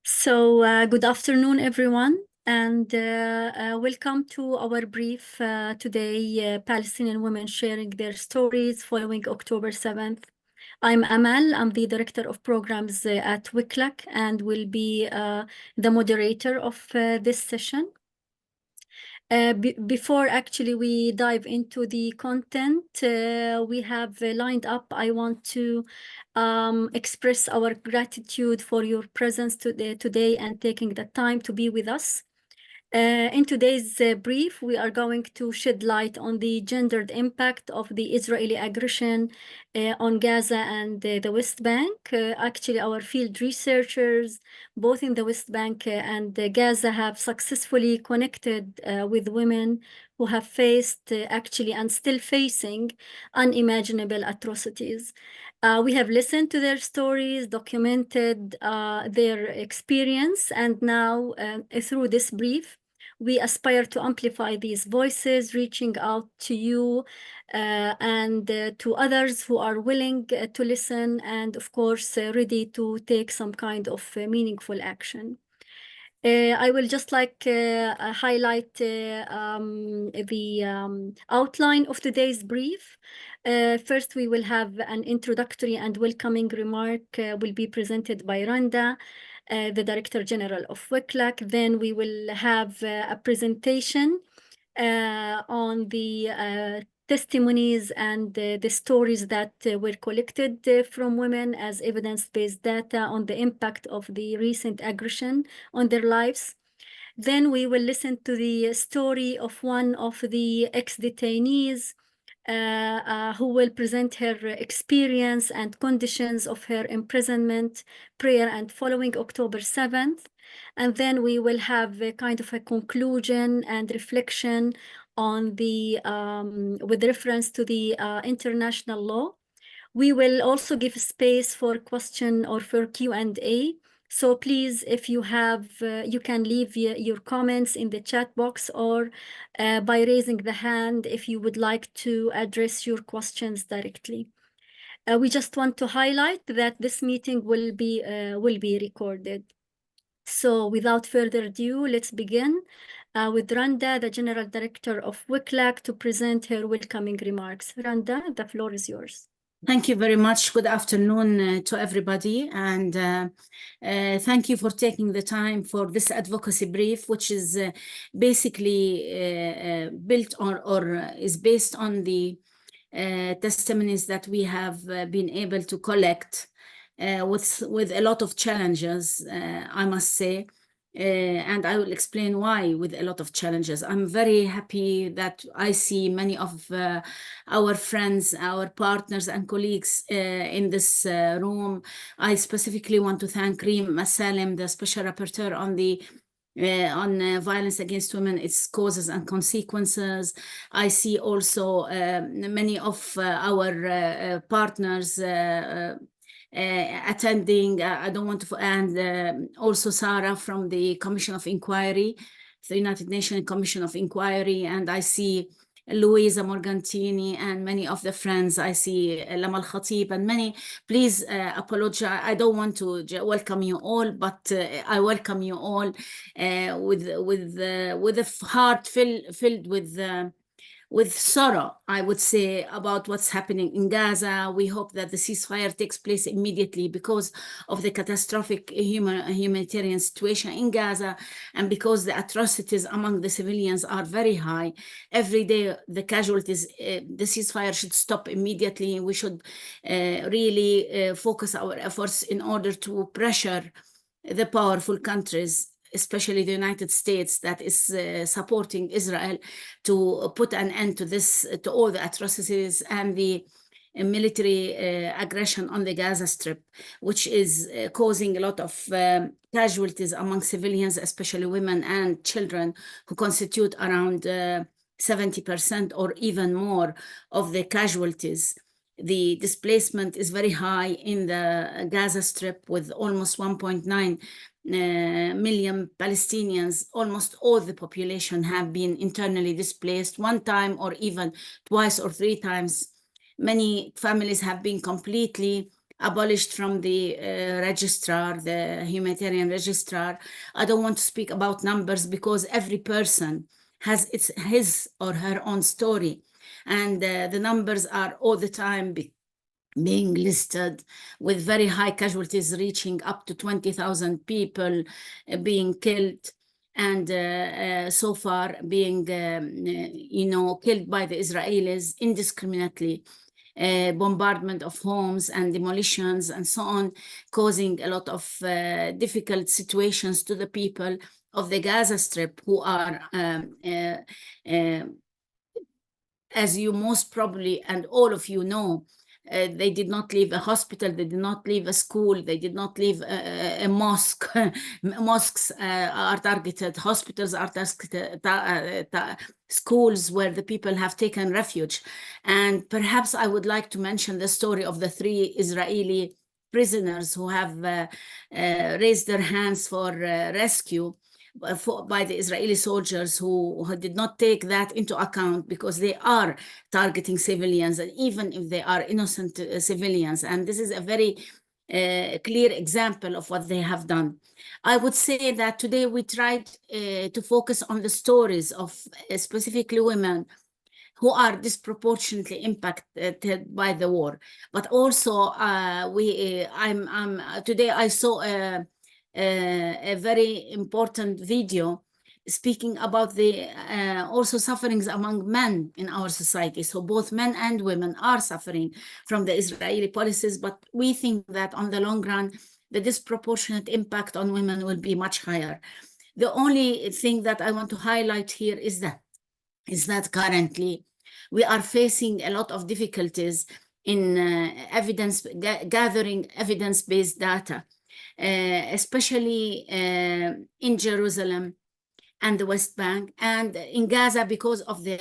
Good afternoon, everyone, and welcome to our brief today, Palestinian women sharing their stories following October 7th. I'm Amal, I'm the Director of Programs at WICLAC and will be the moderator of this session. Before actually we dive into the content we have lined up, I want to express our gratitude for your presence today and taking the time to be with us. In today's brief, we are going to shed light on the gendered impact of the Israeli aggression on Gaza and the West Bank. Actually, our field researchers, both in the West Bank and Gaza, have successfully connected with women who have faced actually and still facing unimaginable atrocities. We have listened to their stories, documented their experience, and now through this brief, we aspire to amplify these voices, reaching out to you and to others who are willing to listen and, of course, ready to take some kind of meaningful action. I will just highlight the outline of today's brief. First, we will have an introductory and welcoming remark will be presented by Randa, the Director General of WICLAC. Then we will have a presentation on the testimonies and the stories that were collected from women as evidence-based data on the impact of the recent aggression on their lives. Then we will listen to the story of one of the ex-detainees who will present her experience and conditions of her imprisonment prior and following October 7th. And then we will have a kind of a conclusion and reflection on the, with reference to the international law. We will also give space for question or for Q&A. So please, if you have, you can leave your comments in the chat box or by raising the hand if you would like to address your questions directly. We just want to highlight that this meeting will be recorded. So without further ado, let's begin with Randa, the General Director of WICLAC, to present her welcoming remarks. Randa, the floor is yours. Thank you very much. Good afternoon to everybody. And thank you for taking the time for this advocacy brief, which is basically built on or is based on the testimonies that we have been able to collect with a lot of challenges, I must say. And I will explain why with a lot of challenges. I'm very happy that I see many of our friends, our partners and colleagues in this room. I specifically want to thank Reem Masalem, the Special Rapporteur on the violence against women, its causes and consequences. I see also many of our partners attending. I don't want to, and also Sarah from the Commission of Inquiry, the United Nations Commission of Inquiry, and I see Louisa Morgantini and many of the friends. I see Lama Al-Khatib and many. Please apologize. I don't want to welcome you all, but I welcome you all with a heart filled with sorrow, I would say, about what's happening in Gaza. We hope that the ceasefire takes place immediately because of the catastrophic humanitarian situation in Gaza and because the atrocities among the civilians are very high. Every day, the casualties, the ceasefire should stop immediately. We should really focus our efforts in order to pressure the powerful countries, especially the United States, that is supporting Israel, to put an end to this, to all the atrocities and the military aggression on the Gaza Strip, which is causing a lot of casualties among civilians, especially women and children, who constitute around 70% or even more of the casualties. The displacement is very high in the Gaza Strip, with almost 1.9 million Palestinians. Almost all the population have been internally displaced one time or even twice or three times. Many families have been completely abolished from the registrar, the humanitarian registrar. I don't want to speak about numbers because every person has his or her own story. And the numbers are all the time being listed, with very high casualties reaching up to 20,000 people being killed, and so far being, killed by the Israelis indiscriminately. Bombardment of homes and demolitions and so on, causing a lot of difficult situations to the people of the Gaza Strip, who are, as you most probably and all of you know, they did not leave a hospital, they did not leave a school, they did not leave a mosque. Mosques are targeted, hospitals are targeted, schools where the people have taken refuge. And perhaps I would like to mention the story of the 3 Israeli prisoners who have raised their hands for rescue by the Israeli soldiers, who did not take that into account, because they are targeting civilians, and even if they are innocent civilians. And this is a very clear example of what they have done. I would say that today we tried to focus on the stories of specifically women who are disproportionately impacted by the war. But also, today I saw a very important video speaking about the also sufferings among men in our society. So both men and women are suffering from the Israeli policies, but we think that on the long run, the disproportionate impact on women will be much higher. The only thing that I want to highlight here is that currently we are facing a lot of difficulties in gathering evidence-based data, especially in Jerusalem and the West Bank, and in Gaza, because of the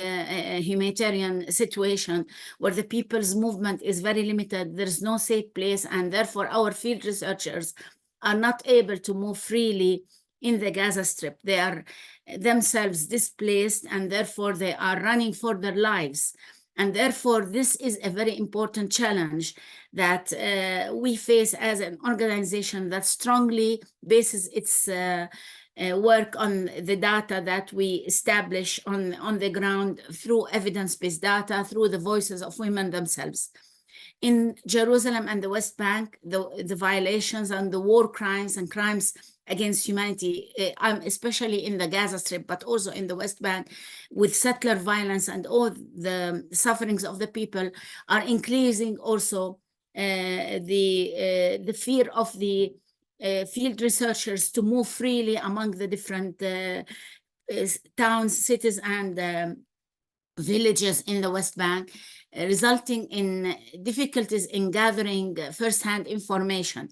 humanitarian situation, where the people's movement is very limited. There's no safe place, and therefore our field researchers are not able to move freely in the Gaza Strip. They are themselves displaced, and therefore they are running for their lives. And therefore, this is a very important challenge that we face as an organization that strongly bases its work on the data that we establish on the ground through evidence-based data, through the voices of women themselves. In Jerusalem and the West Bank, the violations and the war crimes and crimes against humanity, especially in the Gaza Strip, but also in the West Bank, with settler violence and all the sufferings of the people, are increasing also the fear of the field researchers to move freely among the different towns, cities, and villages in the West Bank, resulting in difficulties in gathering first-hand information.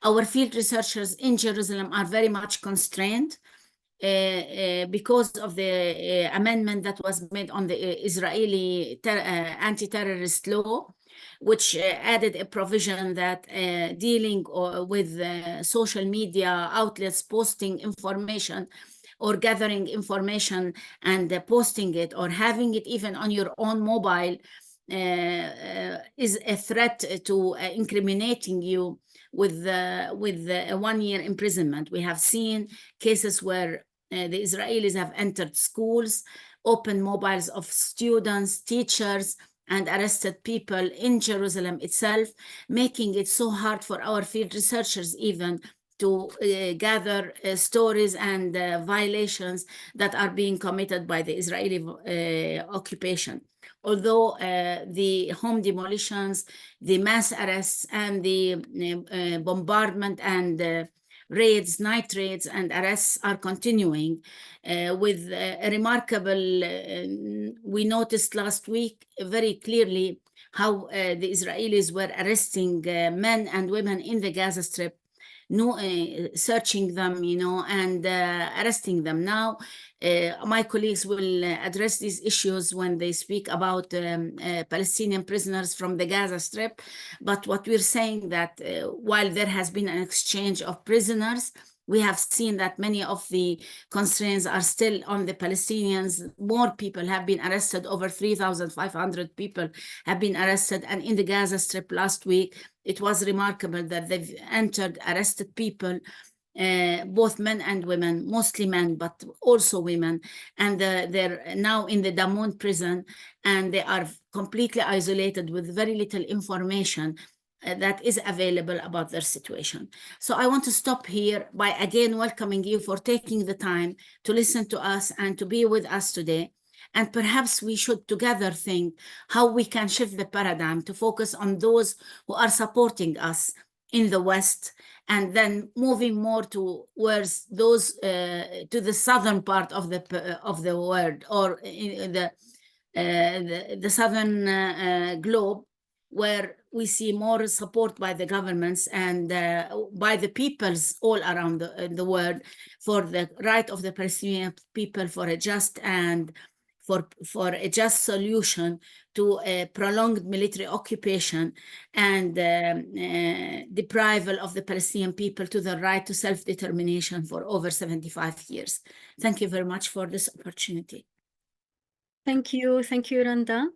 Our field researchers in Jerusalem are very much constrained because of the amendment that was made on the Israeli anti-terrorist law, which added a provision that dealing with social media outlets posting information or gathering information and posting it, or having it even on your own mobile, is a threat to incriminating you with a 1-year imprisonment. We have seen cases where the Israelis have entered schools, opened mobiles of students, teachers, and arrested people in Jerusalem itself, making it so hard for our field researchers even to gather stories and violations that are being committed by the Israeli occupation. Although the home demolitions, the mass arrests, and the bombardment and raids, night raids and arrests are continuing with a remarkable, we noticed last week very clearly how the Israelis were arresting men and women in the Gaza Strip, searching them, and arresting them. Now, my colleagues will address these issues when they speak about Palestinian prisoners from the Gaza Strip. But what we're saying that while there has been an exchange of prisoners, We have seen that many of the constraints are still on the Palestinians. More people have been arrested. Over 3,500 people have been arrested. And in the Gaza Strip last week, it was remarkable that they've arrested people, both men and women, mostly men, but also women. And they're now in the Damoun prison, and they are completely isolated with very little information that is available about their situation. So I want to stop here by again welcoming you for taking the time to listen to us and to be with us today. And perhaps we should together think how we can shift the paradigm to focus on those who are supporting us in the West, and then moving more towards those to the southern part of the world, or in the southern globe, where we see more support by the governments and by the peoples all around the world for the right of the Palestinian people for a just and for a just solution to a prolonged military occupation and deprival of the Palestinian people to the right to self-determination for over 75 years. Thank you very much for this opportunity. Thank you, Randa.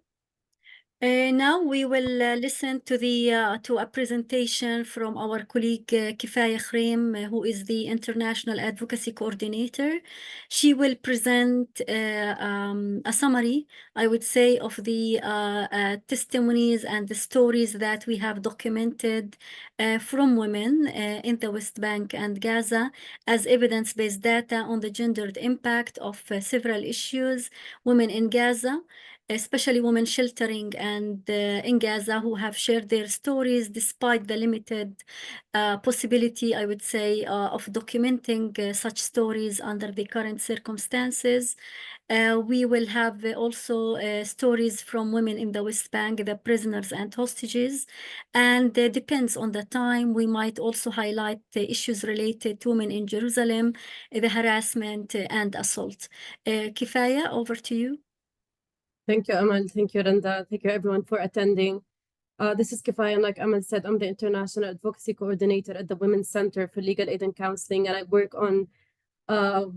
Now we will listen to a presentation from our colleague Kifaya Khreem, who is the International Advocacy Coordinator. She will present a summary, I would say, of the testimonies and the stories that we have documented from women in the West Bank and Gaza as evidence-based data on the gendered impact of several issues, women in Gaza, especially women sheltering and in Gaza, who have shared their stories despite the limited possibility, I would say, of documenting such stories under the current circumstances. We will have also stories from women in the West Bank, the prisoners and hostages, and depends on the time. We might also highlight the issues related to women in Jerusalem, the harassment and assault. Kifaya, over to you. Thank you, Amal. Thank you, Randa. Thank you, everyone, for attending. This is Kifaya, and like Amal said, I'm the International Advocacy Coordinator at the Women's Center for Legal Aid and Counselling, and I work on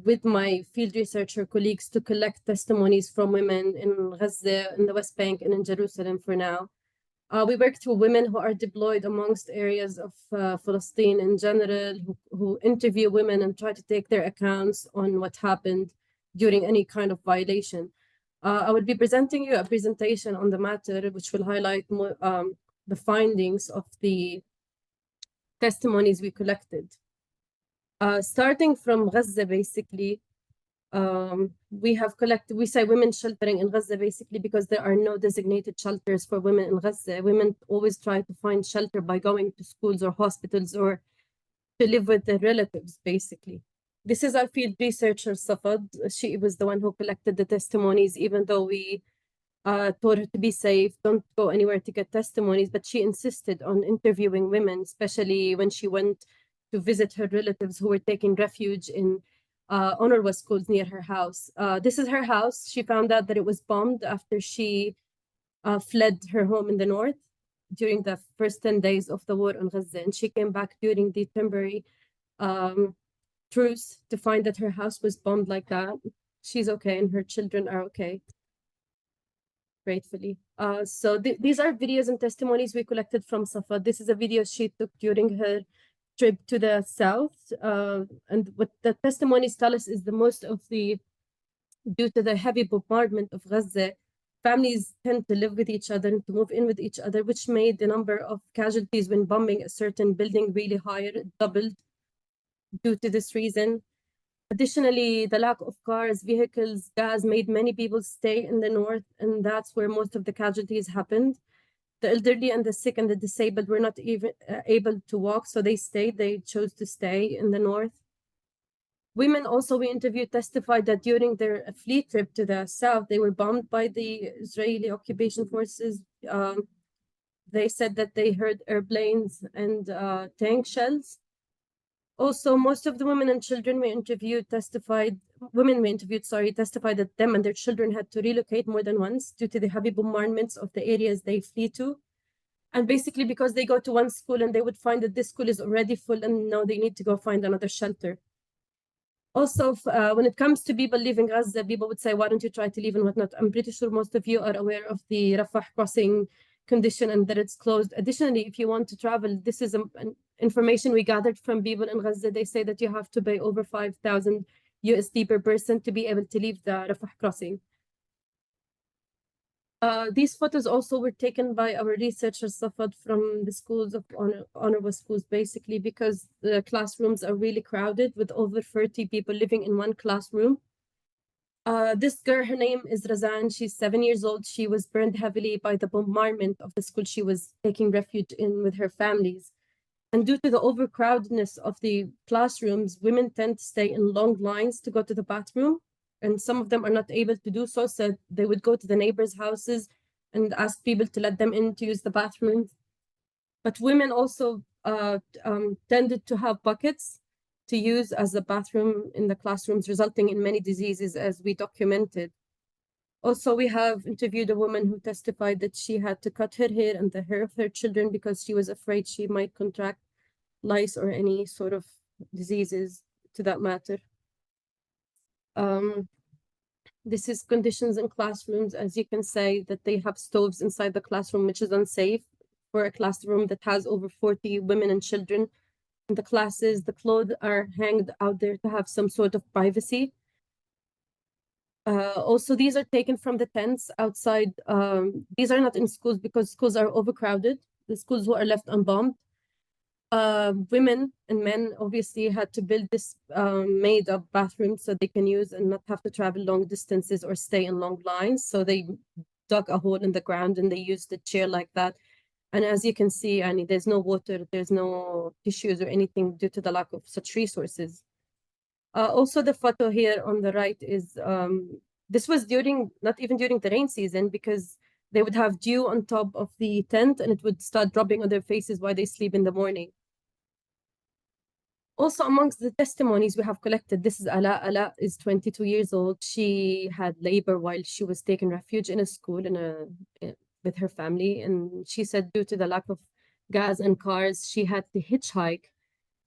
with my field researcher colleagues to collect testimonies from women in Gaza, in the West Bank, and in Jerusalem for now. We work through women who are deployed amongst areas of Palestine in general, who interview women and try to take their accounts on what happened during any kind of violation. I will be presenting you a presentation on the matter, which will highlight more, the findings of the testimonies we collected. Starting from Gaza, basically, we say women sheltering in Gaza, basically, because there are no designated shelters for women in Gaza. Women always try to find shelter by going to schools or hospitals or to live with their relatives, basically. This is our field researcher, Safad. She was the one who collected the testimonies, even though we told her to be safe, don't go anywhere to get testimonies, but she insisted on interviewing women, especially when she went to visit her relatives who were taking refuge in UNRWA schools near her house. This is her house. She found out that it was bombed after she fled her home in the north during the first 10 days of the war on Gaza, and she came back during the temporary truce to find that her house was bombed like that. She's okay, and her children are okay, gratefully. So these are videos and testimonies we collected from Safa. This is a video she took during her trip to the south. And what the testimonies tell us is due to the heavy bombardment of Gaza, families tend to live with each other and to move in with each other, which made the number of casualties when bombing a certain building really higher. It doubled due to this reason. Additionally, the lack of cars, vehicles, gas made many people stay in the north, and that's where most of the casualties happened. The elderly and the sick and the disabled were not even able to walk, so they chose to stay in the north. Women also we interviewed testified that during their fleet trip to the south, they were bombed by the Israeli occupation forces. They said that they heard airplanes and tank shells. Also, most of the women and children we interviewed testified that them and their children had to relocate more than once due to the heavy bombardments of the areas they flee to. And basically because they go to one school and they would find that this school is already full and now they need to go find another shelter. Also, when it comes to people leaving Gaza, people would say, why don't you try to leave and whatnot? I'm pretty sure most of you are aware of the Rafah crossing condition and that it's closed. Additionally, if you want to travel, this is an information we gathered from people in Gaza. They say that you have to pay over 5,000 USD per person to be able to leave the Rafah crossing. These photos also were taken by our researchers, Safad, from the schools of honorable schools, basically, because the classrooms are really crowded with over 30 people living in one classroom. This girl, her name is Razan. She's 7 years old. She was burned heavily by the bombardment of the school she was taking refuge in with her families. And due to the overcrowdedness of the classrooms, women tend to stay in long lines to go to the bathroom. And some of them are not able to do so, so they would go to the neighbors' houses and ask people to let them in to use the bathroom. But women also tended to have buckets to use as a bathroom in the classrooms, resulting in many diseases, as we documented. Also, we have interviewed a woman who testified that she had to cut her hair and the hair of her children because she was afraid she might contract lice or any sort of diseases to that matter. This is conditions in classrooms. As you can say, that they have stoves inside the classroom, which is unsafe for a classroom that has over 40 women and children in the classes. The clothes are hanged out there to have some sort of privacy. Also, these are taken from the tents outside. These are not in schools because schools are overcrowded. The schools who are left unbombed. Women and men obviously had to build this made up bathroom so they can use and not have to travel long distances or stay in long lines. So they dug a hole in the ground and they used the chair like that. And as you can see, I mean, there's no water, there's no tissues or anything due to the lack of such resources. Also, the photo here on the right is, this was not even during the rain season, because they would have dew on top of the tent and it would start dropping on their faces while they sleep in the morning. Also, amongst the testimonies we have collected, this is Ala. Ala is 22 years old. She had labor while she was taking refuge in a school with her family. And she said due to the lack of gas and cars, she had to hitchhike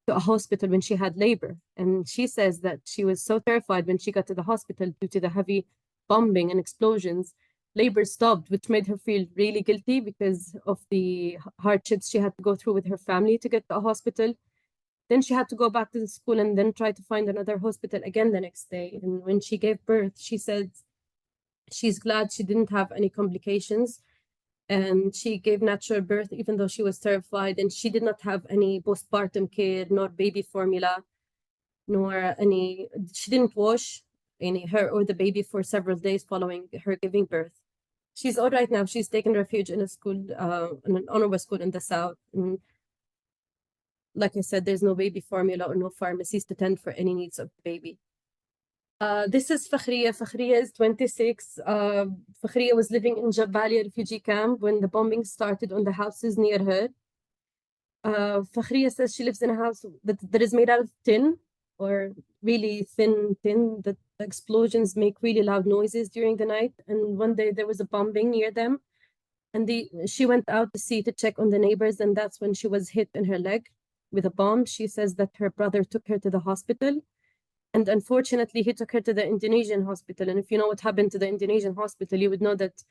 to a hospital when she had labor. And she says that she was so terrified when she got to the hospital due to the heavy bombing and explosions. Labor stopped, which made her feel really guilty because of the hardships she had to go through with her family to get to a hospital. Then she had to go back to the school and then try to find another hospital again the next day. And when she gave birth, she said she's glad she didn't have any complications. And she gave natural birth, even though she was terrified. And she did not have any postpartum care, nor baby formula, nor she didn't wash her or the baby for several days following her giving birth. She's all right now. She's taken refuge in a school, in an honorable school in the south. And like I said, there's no baby formula or no pharmacies to tend for any needs of the baby. This is Fakhriya. Fakhriya is 26. Fakhriya was living in Jabalia refugee camp when the bombing started on the houses near her. Fakhriya says she lives in a house that is made out of tin, or really thin tin, that the explosions make really loud noises during the night. And one day there was a bombing near them. And she went out to see to check on the neighbors, and that's when she was hit in her leg with a bomb. She says that her brother took her to the hospital, and unfortunately he took her to the Indonesian hospital. And if you know what happened to the Indonesian hospital, you would know that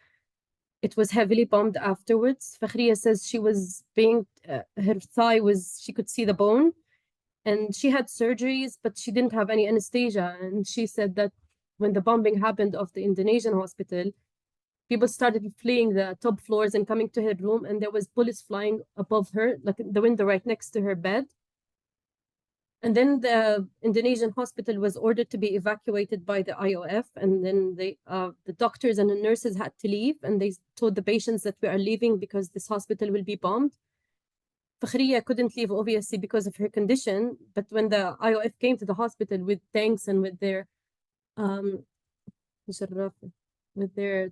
it was heavily bombed afterwards. Fakhriya says she was her thigh she could see the bone, and she had surgeries, but she didn't have any anesthesia. And she said that when the bombing happened of the Indonesian hospital, people started fleeing the top floors and coming to her room, and there was bullets flying above her, like the window right next to her bed. And then the Indonesian hospital was ordered to be evacuated by the IOF, and then the doctors and the nurses had to leave, and they told the patients that we are leaving because this hospital will be bombed. Fakhriya couldn't leave, obviously, because of her condition, but when the IOF came to the hospital with tanks and with their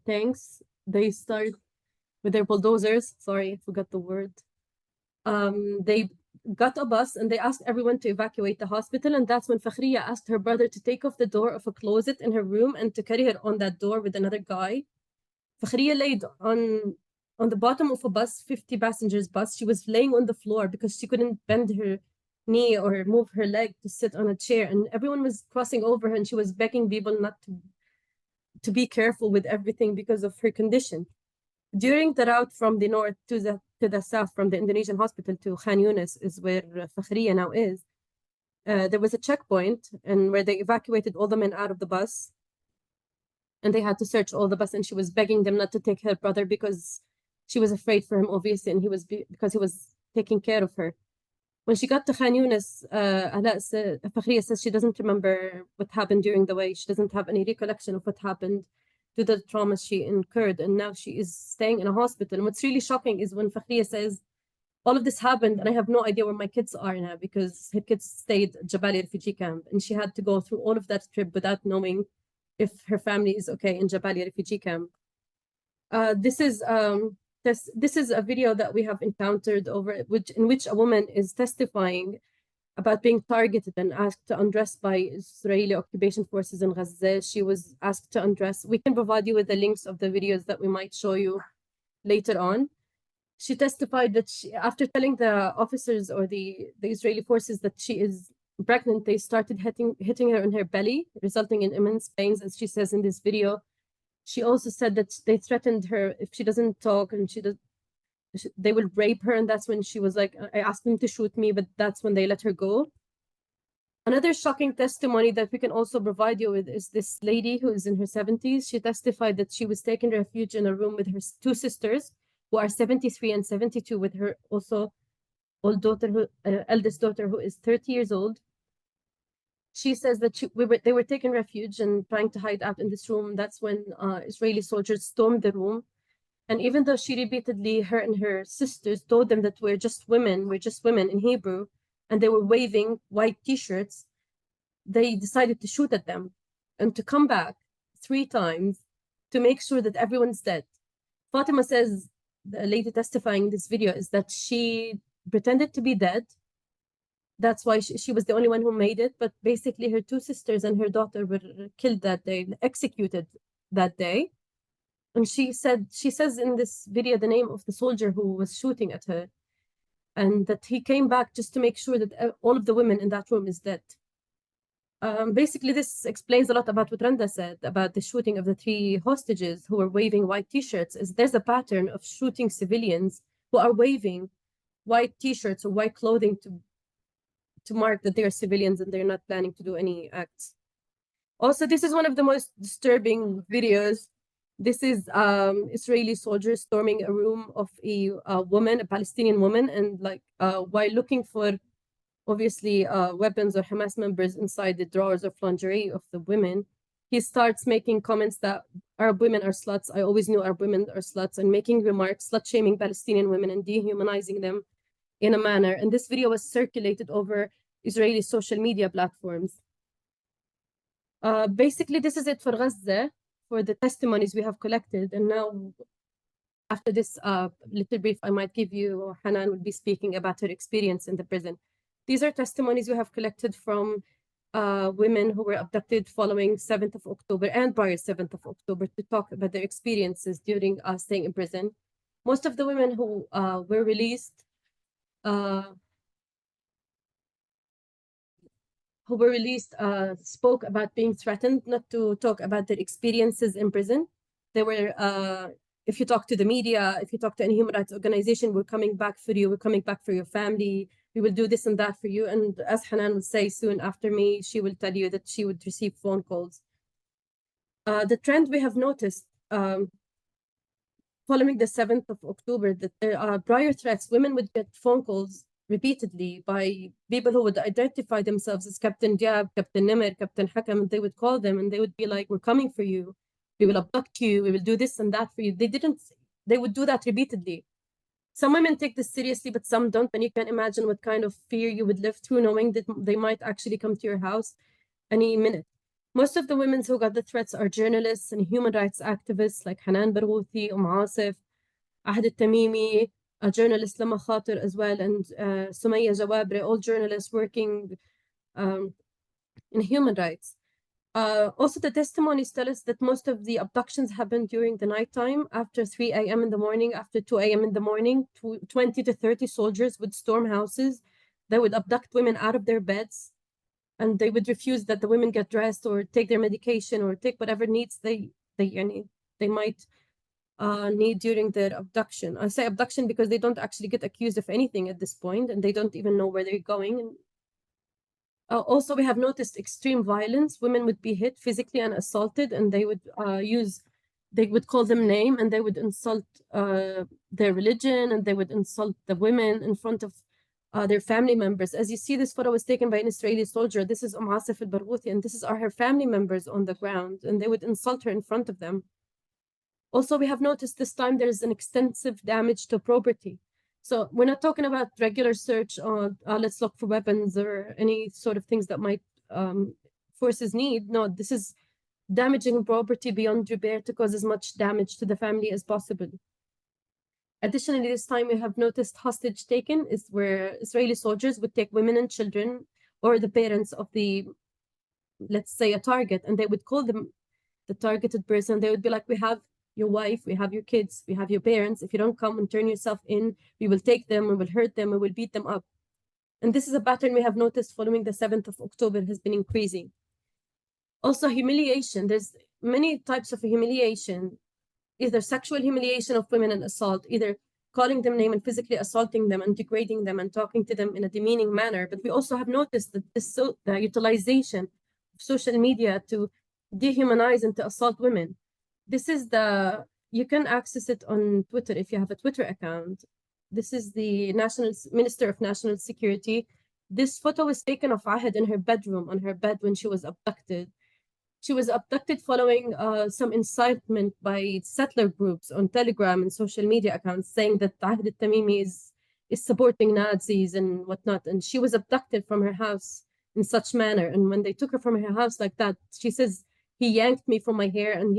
tanks, they started with their bulldozers. Sorry, I forgot the word. They got a bus and they asked everyone to evacuate the hospital. And that's when Fakhriya asked her brother to take off the door of a closet in her room and to carry her on that door with another guy. Fakhriya laid on on the bottom of a bus, 50 passengers bus. She was laying on the floor because she couldn't bend her knee or move her leg to sit on a chair. And everyone was crossing over her and she was begging people not to be careful with everything because of her condition. During the route from the north to the south, from the Indonesian hospital to Khan Yunis, is where Fakhriya now is. There was a checkpoint and where they evacuated all the men out of the bus, and they had to search all the bus. And she was begging them not to take her brother because she was afraid for him, obviously, and because he was taking care of her. When she got to Khan Yunis, Fakhriya says she doesn't remember what happened during the way. She doesn't have any recollection of what happened to the trauma she incurred, and now she is staying in a hospital. And what's really shocking is when Fakhriya says, all of this happened and I have no idea where my kids are now, because her kids stayed at Jabalia refugee camp, and she had to go through all of that trip without knowing if her family is okay in Jabalia refugee camp. This is a video that we have encountered in which a woman is testifying about being targeted and asked to undress by Israeli occupation forces in Gaza. She was asked to undress. We can provide you with the links of the videos that we might show you later on. She testified that after telling the officers or the Israeli forces that she is pregnant, they started hitting her in her belly, resulting in immense pains, as she says in this video. She also said that they threatened her if she doesn't talk and they will rape her, and that's when she was like, I asked them to shoot me, but that's when they let her go. Another shocking testimony that we can also provide you with is this lady who is in her 70s. She testified that she was taking refuge in a room with her two sisters, who are 73 and 72, with her also eldest daughter, who is 30 years old. She says that they were taking refuge and trying to hide out in this room. That's when Israeli soldiers stormed the room. And even though she repeatedly, her and her sisters, told them that we're just women in Hebrew, and they were waving white t-shirts, they decided to shoot at them and to come back 3 times to make sure that everyone's dead. Fatima says, the lady testifying in this video, is that she pretended to be dead. That's why she was the only one who made it. But basically her 2 sisters and her daughter were killed that day, executed that day. And she says in this video the name of the soldier who was shooting at her, and that he came back just to make sure that all of the women in that room is dead. Basically, this explains a lot about what Randa said about the shooting of the 3 hostages who were waving white t-shirts. There's a pattern of shooting civilians who are waving white t-shirts or white clothing to mark that they are civilians and they're not planning to do any acts. Also, this is one of the most disturbing videos. This is Israeli soldiers storming a room of a woman, a Palestinian woman, and while looking for, obviously, weapons or Hamas members inside the drawers of lingerie of the women, he starts making comments that Arab women are sluts. I always knew Arab women are sluts, and making remarks, slut-shaming Palestinian women and dehumanizing them in a manner. And this video was circulated over Israeli social media platforms. Basically, this is it for Gaza, for the testimonies we have collected. And now, after this little brief I might give you, Hanan will be speaking about her experience in the prison. These are testimonies we have collected from women who were abducted following 7th of October and prior 7th of October to talk about their experiences during staying in prison. Most of the women who were released spoke about being threatened not to talk about their experiences in prison. They were, if you talk to the media, if you talk to any human rights organization, we're coming back for you, we're coming back for your family, we will do this and that for you. And as Hanan will say soon after me, she will tell you that she would receive phone calls. The trend we have noticed following the 7th of October, that there are prior threats. Women would get phone calls repeatedly by people who would identify themselves as Captain Diab, Captain Nimr, Captain Hakam, and they would call them and they would be like, we're coming for you, we will abduct you, we will do this and that for you. They would do that repeatedly. Some women take this seriously, but some don't, and you can imagine what kind of fear you would live through knowing that they might actually come to your house any minute. Most of the women who got the threats are journalists and human rights activists like Hanan Barghouthi, Asif, Ahad al-Tamimi, a journalist Lama Khatir as well, and Sumaya Jawabre, all journalists working in human rights. Also, the testimonies tell us that most of the abductions happen during the nighttime, after 3 a.m. in the morning, after 2 a.m. in the morning. 20 to 30 soldiers would storm houses. They would abduct women out of their beds, and they would refuse that the women get dressed or take their medication or take whatever needs they might need during their abduction. I say abduction because they don't actually get accused of anything at this point, and they don't even know where they're going. Also, we have noticed extreme violence. Women would be hit physically and assaulted, and they would they would call them name, and they would insult their religion, and they would insult the women in front of their family members. As you see, this photo was taken by an Israeli soldier. This is Asif al-Barghouthi, and this are her family members on the ground, and they would insult her in front of them. Also, we have noticed this time there is an extensive damage to property. So we're not talking about regular search on let's look for weapons or any sort of things that might forces need. No, this is damaging property beyond repair to cause as much damage to the family as possible. Additionally, this time we have noticed hostage taken is where Israeli soldiers would take women and children or the parents of the, let's say, a target, and they would call them the targeted person. They would be like, we have your wife, we have your kids, we have your parents. If you don't come and turn yourself in, we will take them, we will hurt them, we will beat them up. And this is a pattern we have noticed following the 7th of October has been increasing. Also, humiliation. There's many types of humiliation, either sexual humiliation of women and assault, either calling them name and physically assaulting them and degrading them and talking to them in a demeaning manner. But we also have noticed that the utilization of social media to dehumanize and to assault women. This is you can access it on Twitter if you have a Twitter account. This is the Minister of National Security. This photo was taken of Ahad in her bedroom, on her bed when she was abducted. She was abducted following some incitement by settler groups on Telegram and social media accounts saying that Ahad al-Tamimi is supporting Nazis and whatnot. And she was abducted from her house in such manner. And when they took her from her house like that, she says, he yanked me from my hair and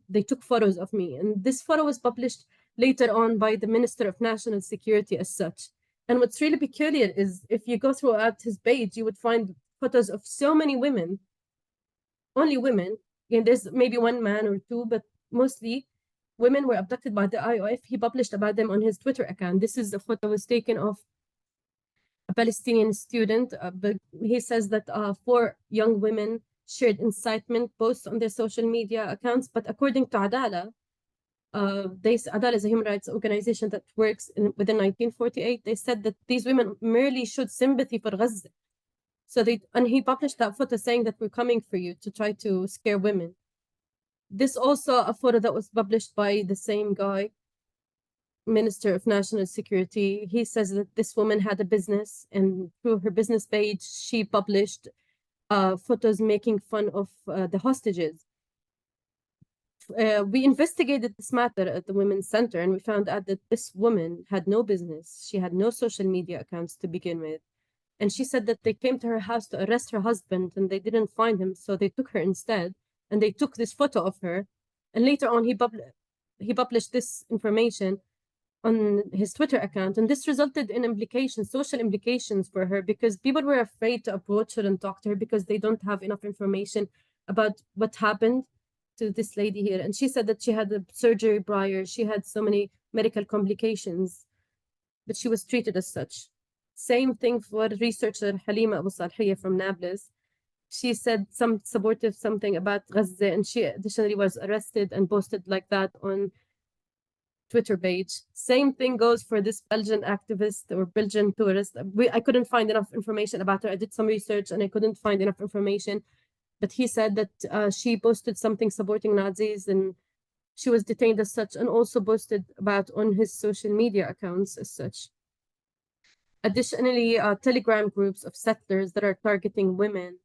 they took photos of me. And this photo was published later on by the Minister of National Security as such. And what's really peculiar is if you go throughout his page, you would find photos of so many women, only women. Again, there's maybe one man or two, but mostly women were abducted by the IOF. He published about them on his Twitter account. This is a photo was taken of a Palestinian student, but he says that 4 young women shared incitement posts on their social media accounts. But according to Adala, Adala is a human rights organization that works within 1948. They said that these women merely showed sympathy for Gaza. So and he published that photo saying that we're coming for you to try to scare women. This also a photo that was published by the same guy, Minister of National Security. He says that this woman had a business, and through her business page, she published photos making fun of the hostages. We investigated this matter at the Women's Center, and we found out that this woman had no business. She had no social media accounts to begin with. And she said that they came to her house to arrest her husband, and they didn't find him, so they took her instead. And they took this photo of her. And later on, he published this information on his Twitter account. And this resulted in implications, social implications for her, because people were afraid to approach her and talk to her because they don't have enough information about what happened to this lady here. And she said that she had a surgery prior. She had so many medical complications, but she was treated as such. Same thing for researcher Halima Abu Salhiya from Nablus. She said something about Gaza, and she additionally was arrested and posted like that on Twitter page. Same thing goes for this Belgian activist or Belgian tourist. I couldn't find enough information about her. I did some research and I couldn't find enough information, but he said that she posted something supporting Nazis and she was detained as such, and also posted about on his social media accounts as such. Additionally, Telegram groups of settlers that are targeting women.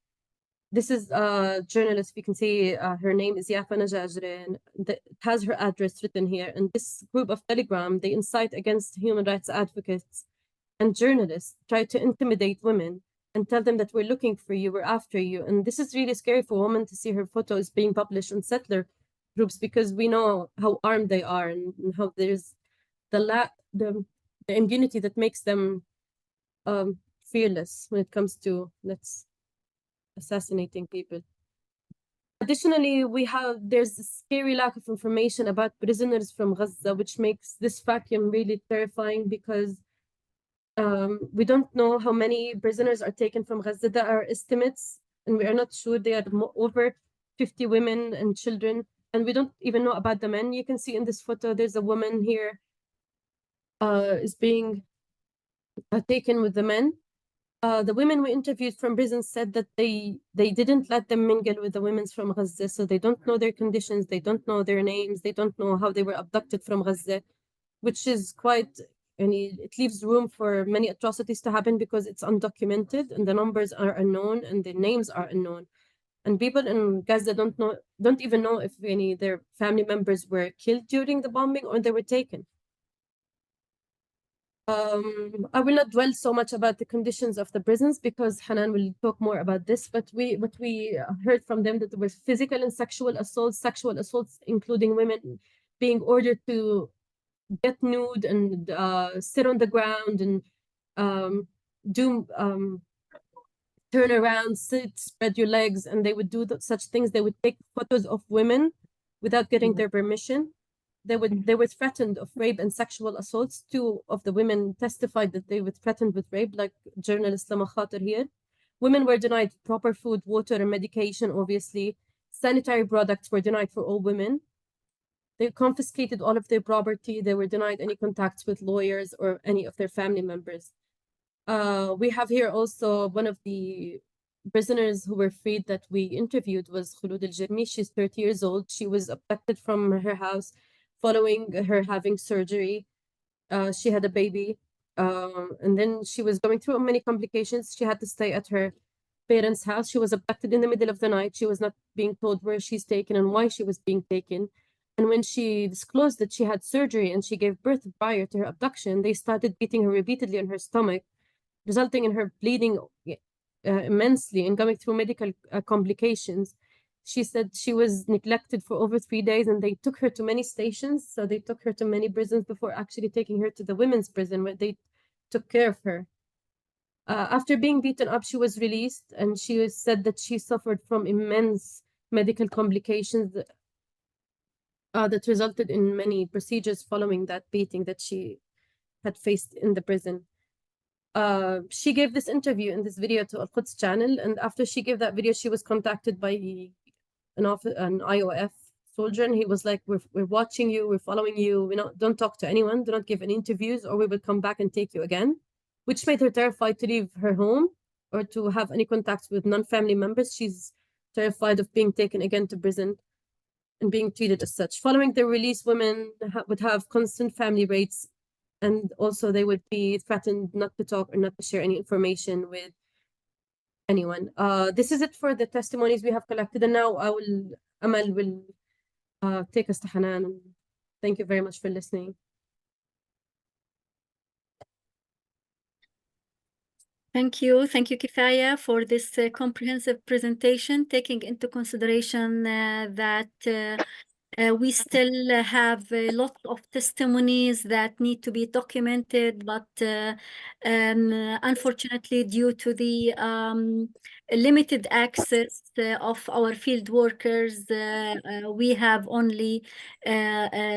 This is a journalist. You can see her name is Yafa Najajre, and it has her address written here. And this group of Telegram, they incite against human rights advocates and journalists, try to intimidate women and tell them that we're looking for you, we're after you. And this is really scary for a woman to see her photos being published on settler groups, because we know how armed they are and how there's the impunity that makes them fearless when it comes to assassinating people. Additionally, there's a scary lack of information about prisoners from Gaza, which makes this vacuum really terrifying because we don't know how many prisoners are taken from Gaza. There are estimates, and we are not sure. They are over 50 women and children, and we don't even know about the men. You can see in this photo, there's a woman here is being taken with the men. The women we interviewed from prison said that they didn't let them mingle with the women from Gaza, so they don't know their conditions, they don't know their names, they don't know how they were abducted from Gaza, which is quite, and it leaves room for many atrocities to happen because it's undocumented and the numbers are unknown and the names are unknown. And people in Gaza don't even know if any their family members were killed during the bombing or they were taken. I will not dwell so much about the conditions of the prisons because Hanan will talk more about this, but what we heard from them that there was physical and sexual assaults, including women being ordered to get nude and sit on the ground and do turn around, sit, spread your legs, and they would do such things. They would take photos of women without getting their permission. They were threatened of rape and sexual assaults. 2 of the women testified that they were threatened with rape, like journalist Lama Khater here. Women were denied proper food, water, and medication, obviously. Sanitary products were denied for all women. They confiscated all of their property. They were denied any contacts with lawyers or any of their family members. We have here also one of the prisoners who were freed that we interviewed was Khulud al-Jirmi. She's 30 years old. She was abducted from her house following her having surgery. She had a baby, and then she was going through many complications. She had to stay at her parents' house. She was abducted in the middle of the night. She was not being told where she's taken and why she was being taken. And when she disclosed that she had surgery and she gave birth prior to her abduction, they started beating her repeatedly on her stomach, resulting in her bleeding immensely and going through medical complications. She said she was neglected for over 3 days and they took her to many stations. So they took her to many prisons before actually taking her to the women's prison where they took care of her. After being beaten up, she was released and she said that she suffered from immense medical complications that resulted in many procedures following that beating that she had faced in the prison. She gave this interview in this video to Al-Quds channel, and after she gave that video, she was contacted by an IOF soldier, and he was like, we're watching you, we're following you, don't talk to anyone, do not give any interviews, or we will come back and take you again, which made her terrified to leave her home or to have any contacts with non-family members. She's terrified of being taken again to prison and being treated as such. Following the release, women would have constant family raids, and also they would be threatened not to talk or not to share any information with anyone. This is it for the testimonies we have collected, and now Amal will take us to Hanan. Thank you very much for listening. Thank you, Kifaya, for this comprehensive presentation, taking into consideration that we still have a lot of testimonies that need to be documented, but unfortunately, due to the limited access of our field workers, we have only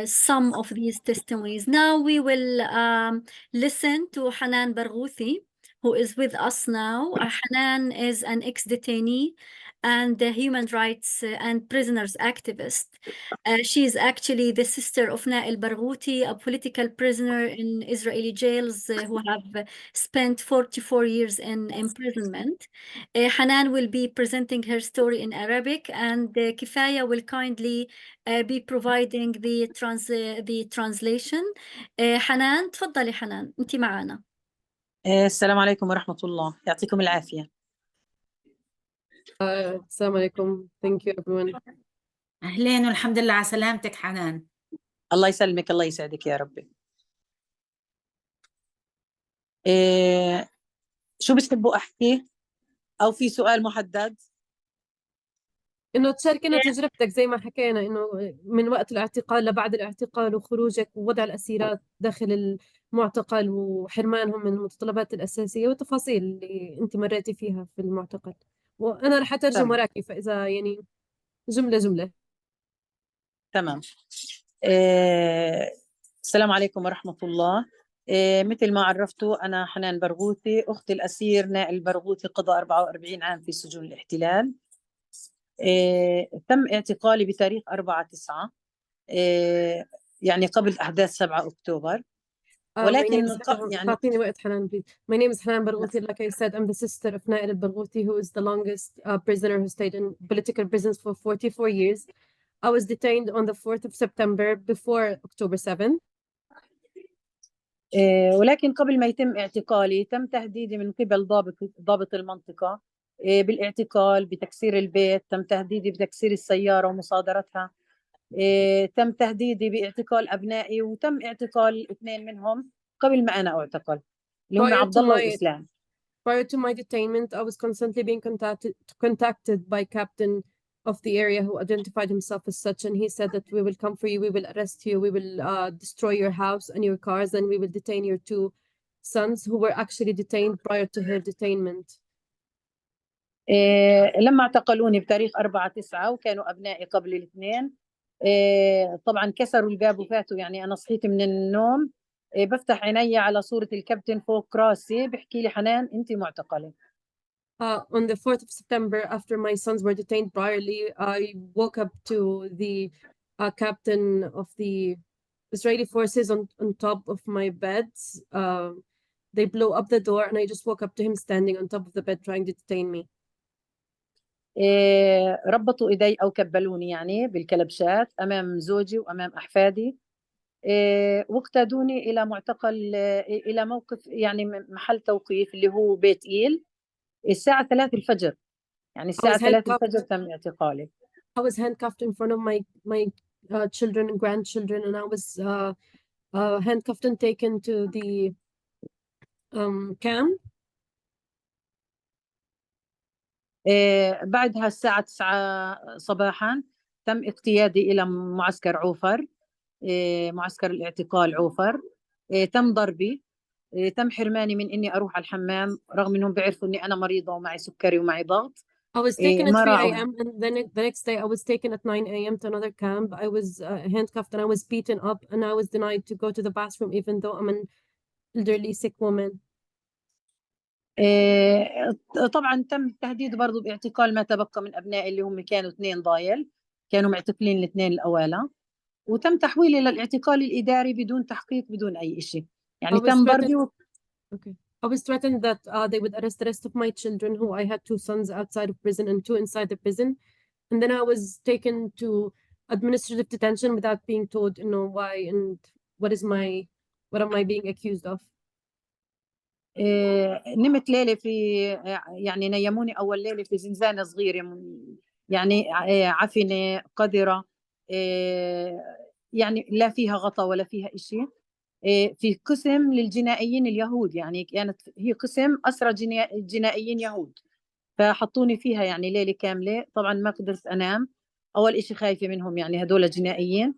some of these testimonies. Now we will listen to Hanan Barghouthi, who is with us now. Hanan is an ex-detainee and a human rights and prisoners activist. She is actually the sister of Nail Barghouthi, a political prisoner in Israeli jails who have spent 44 years in imprisonment. Hanan will be presenting her story in Arabic, and Kifaya will kindly be providing the translation. حنان تفضلي حنان، أنت معنا. السلام عليكم ورحمة الله، يعطيكم العافية. السلام عليكم. Thank you everyone. أهلين والحمد لله على سلامتك حنان. الله يسلمك، الله يسعدك يا ربي. شو بتحبوا أحكي؟ أو في سؤال محدد؟ إنه تشاركنا تجربتك زي ما حكينا، إنه من وقت الاعتقال لبعد الاعتقال وخروجك ووضع الأسيرات داخل المعتقل وحرمانهم من المتطلبات الأساسية والتفاصيل اللي أنت مريتي فيها في المعتقل. وأنا رح أترجم وراكي، فإذا يعني جملة. تمام. السلام عليكم ورحمة الله. مثل ما عرفتوا أنا حنان برغوثي، أخت الأسير نائل برغوثي، قضى 44 عام في سجون الاحتلال. تم اعتقالي بتاريخ 4/9، يعني قبل أحداث 7 أكتوبر. My ولكن name is يعني تعطيني وقت حنان please. My name is Hanan Barghouti. Like I said, I'm the sister of Nail al-Barghouti, who is the longest prisoner who stayed in political prisons for 44 years. I was detained on the 4th of September before October 7th. ولكن قبل ما يتم اعتقالي تم تهديدي من قبل ضابط المنطقة بالاعتقال، بتكسير البيت، تم تهديدي بتكسير السيارة ومصادرتها، تم تهديدي باعتقال أبنائي، وتم اعتقال 2 منهم قبل ما أنا أعتقل، اللي هم عبد الله وإسلام. Prior to my detainment, I was constantly being contacted by captain of the area who identified himself as such, and he said that we will come for you, we will arrest you, we will destroy your house and your cars, and we will detain your 2 sons who were actually detained prior to her detainment. لما اعتقلوني بتاريخ 4/9 وكانوا أبنائي قبل الاثنين، طبعا كسروا الباب وفاتوا. يعني أنا صحيت من النوم، بفتح عيني على صورة الكابتن فوق راسي، بحكي لي حنان أنت معتقلة. On the 4th of September, after my sons were detained priorly, I woke up to the captain of the Israeli forces on top of my bed. They blew up the door, and I just woke up to him standing on top of the bed trying to detain me. ربطوا إيدي أو كبلوني يعني بالكلبشات أمام زوجي وأمام أحفادي، واقتادوني إلى معتقل، إلى موقف يعني محل توقيف اللي هو بيت إيل الساعة 3 الفجر. يعني الساعة 3 الفجر تم اعتقالي. I was handcuffed in front of my children and grandchildren, and I was handcuffed and taken to the camp. بعدها الساعة 9 صباحا تم اقتيادي إلى معسكر عوفر، معسكر الاعتقال عوفر. تم ضربي، تم حرماني من إني أروح على الحمام، رغم إنهم بيعرفوا إني أنا مريضة ومعي سكري ومعي ضغط. I was taken at ما 3 راعوني. a.m. and then the next day I was taken at 9 a.m. to another camp. I was handcuffed and I was beaten up, and I was denied to go to the bathroom even though I'm an elderly sick woman. طبعا تم التهديد برضو باعتقال ما تبقى من أبنائي اللي هم كانوا 2 ضايل، كانوا معتقلين الاثنين الأوالى، وتم تحويلي للاعتقال الإداري بدون تحقيق بدون أي شيء. يعني تم ضربي Okay. I was threatened that they would arrest the rest of my children, who I had 2 sons outside of prison and 2 inside the prison. And then I was taken to administrative detention without being told, why and what am I being accused of. نمت ليلة في، يعني نيموني أول ليلة في زنزانة صغيرة، يعني عفنة قذرة، يعني لا فيها غطا ولا فيها إشي، في قسم للجنائيين اليهود. يعني كانت هي قسم أسرى جنائيين يهود، فحطوني فيها يعني ليلة كاملة. طبعا ما قدرت أنام، أول إشي خايفة منهم، يعني هدول جنائيين.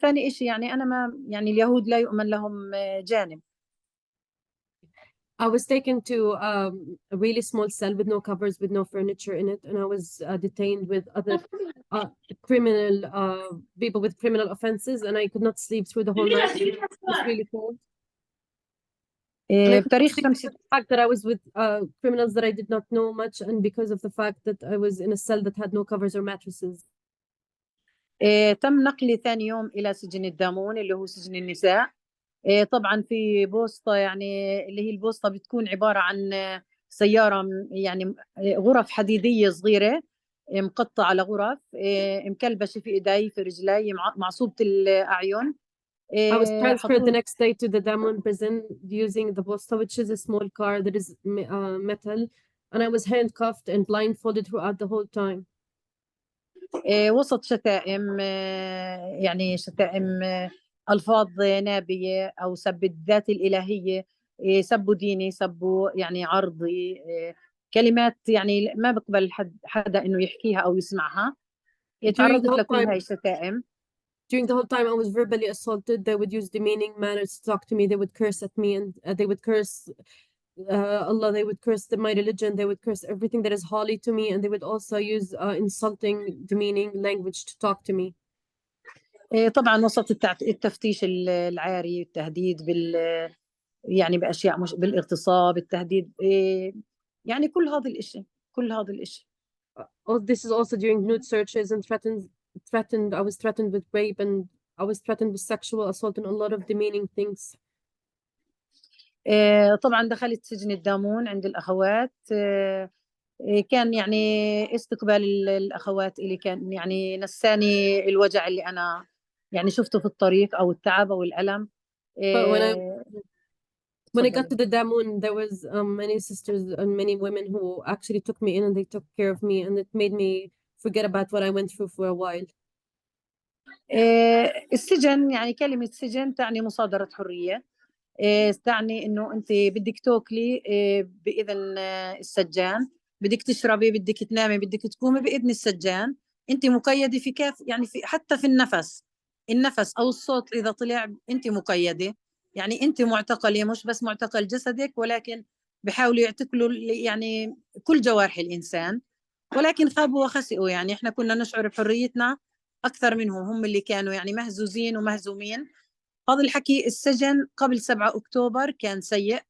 ثاني إشي يعني أنا ما، يعني اليهود لا يؤمن لهم جانب. I was taken to a really small cell with no covers, with no furniture in it, and I was detained with other people with criminal offenses, and I could not sleep through the whole night. It was really cold. And I could not sleep because of the fact that I was with criminals that I did not know much, and because of the fact that I was in a cell that had no covers or mattresses. تم نقلي ثاني يوم إلى سجن الدامون اللي هو سجن النساء. طبعا في بوسطة، يعني اللي هي البوسطة بتكون عبارة عن سيارة، يعني غرف حديدية صغيرة مقطعة لغرف، مكلبشة في إيدي في رجلي، معصوبة الأعين. I was transferred the next day to the Damon prison using the Bosta, which is a small car that is metal, and I was handcuffed and blindfolded throughout the whole time. وسط شتائم، يعني شتائم ألفاظ نابية أو سب الذات الإلهية، سبوا ديني، سبوا يعني عرضي، كلمات يعني ما بقبل حدا إنه يحكيها أو يسمعها. تعرضت لكل هاي الشتائم. During the whole time I was verbally assaulted. They would use demeaning manners to talk to me. They would curse at me, and they would curse Allah, they would curse my religion, they would curse everything that is holy to me, and they would also use insulting, demeaning language to talk to me. طبعا وسط التفتيش العاري، التهديد يعني بأشياء مش بالاغتصاب، التهديد، يعني كل هذا الإشي. This is also during nude searches and I was threatened with rape, and I was threatened with sexual assault and a lot of demeaning things. طبعا دخلت سجن الدامون عند الأخوات. كان يعني استقبال الأخوات اللي كان يعني نساني الوجع اللي أنا يعني شفته في الطريق أو التعب أو الألم. But when I got to تفضلي. the Damun, there was many sisters and many women who actually took me in and they took care of me, and it made me forget about what I went through for a while. السجن يعني كلمة سجن تعني مصادرة حرية، تعني إنه أنت بدك تاكلي بإذن السجان، بدك تشربي، بدك تنامي، بدك تقومي بإذن السجان. أنت مقيدة في كيف يعني في حتى في النفس أو الصوت إذا طلع أنت مقيدة. يعني أنت معتقلة، مش بس معتقل جسدك، ولكن بحاولوا يعتقلوا يعني كل جوارح الإنسان. ولكن خابوا وخسئوا، يعني إحنا كنا نشعر بحريتنا أكثر منهم، هم اللي كانوا يعني مهزوزين ومهزومين. هذا الحكي السجن قبل 7 أكتوبر كان سيء.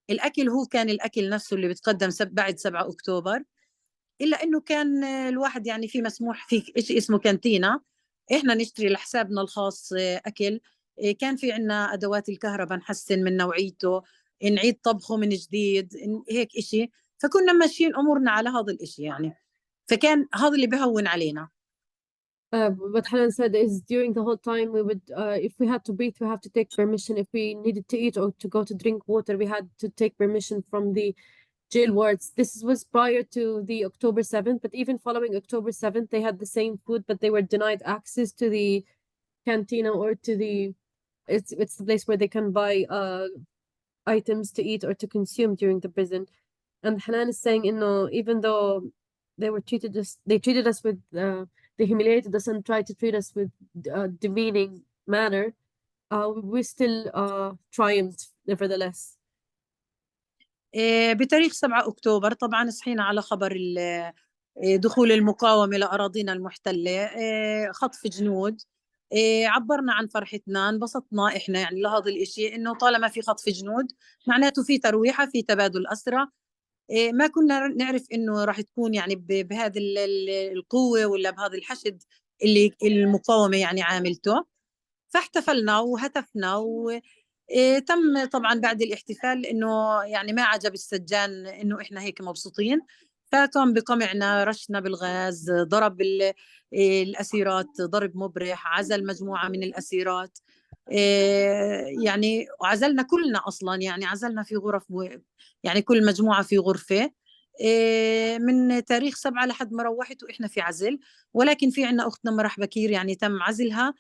الأكل هو كان الأكل نفسه اللي بتقدم بعد 7 أكتوبر، إلا إنه كان الواحد يعني في مسموح في شيء اسمه كانتينا، إحنا نشتري لحسابنا الخاص أكل. كان في عنا أدوات الكهرباء نحسن من نوعيته، نعيد طبخه من جديد، هيك إشي. فكنا ماشيين أمورنا على هذا الإشي يعني، فكان هذا اللي بهون علينا. What Hanan said is during the whole time we would, if we had to breathe, we have to take permission. If we needed to eat or to go to drink water, we had to take permission from the jail wards. This was prior to the October 7th, but even following October 7th, they had the same food, but they were denied access to the cantina or to the, it's the place where they can buy items to eat or to consume during the prison. And Hanan is saying, even though they treated us with, they humiliated us and tried to treat us with demeaning manner, we still triumphed nevertheless. بتاريخ 7 أكتوبر طبعا صحينا على خبر دخول المقاومة لأراضينا المحتلة، خطف جنود. عبرنا عن فرحتنا، انبسطنا إحنا يعني لهذا الإشي، إنه طالما في خطف جنود معناته في ترويحة، في تبادل أسرى. ما كنا نعرف إنه راح تكون يعني بهذه القوة ولا بهذا الحشد اللي المقاومة يعني عاملته. فاحتفلنا وهتفنا تم طبعا بعد الاحتفال انه يعني ما عجب السجان انه احنا هيك مبسوطين، فقام بقمعنا، رشنا بالغاز، ضرب الاسيرات ضرب مبرح، عزل مجموعه من الاسيرات. يعني وعزلنا كلنا اصلا، يعني عزلنا في غرف، يعني كل مجموعه في غرفه. من تاريخ 7 لحد ما روحت واحنا في عزل. ولكن في عنا اختنا مرح بكير يعني تم عزلها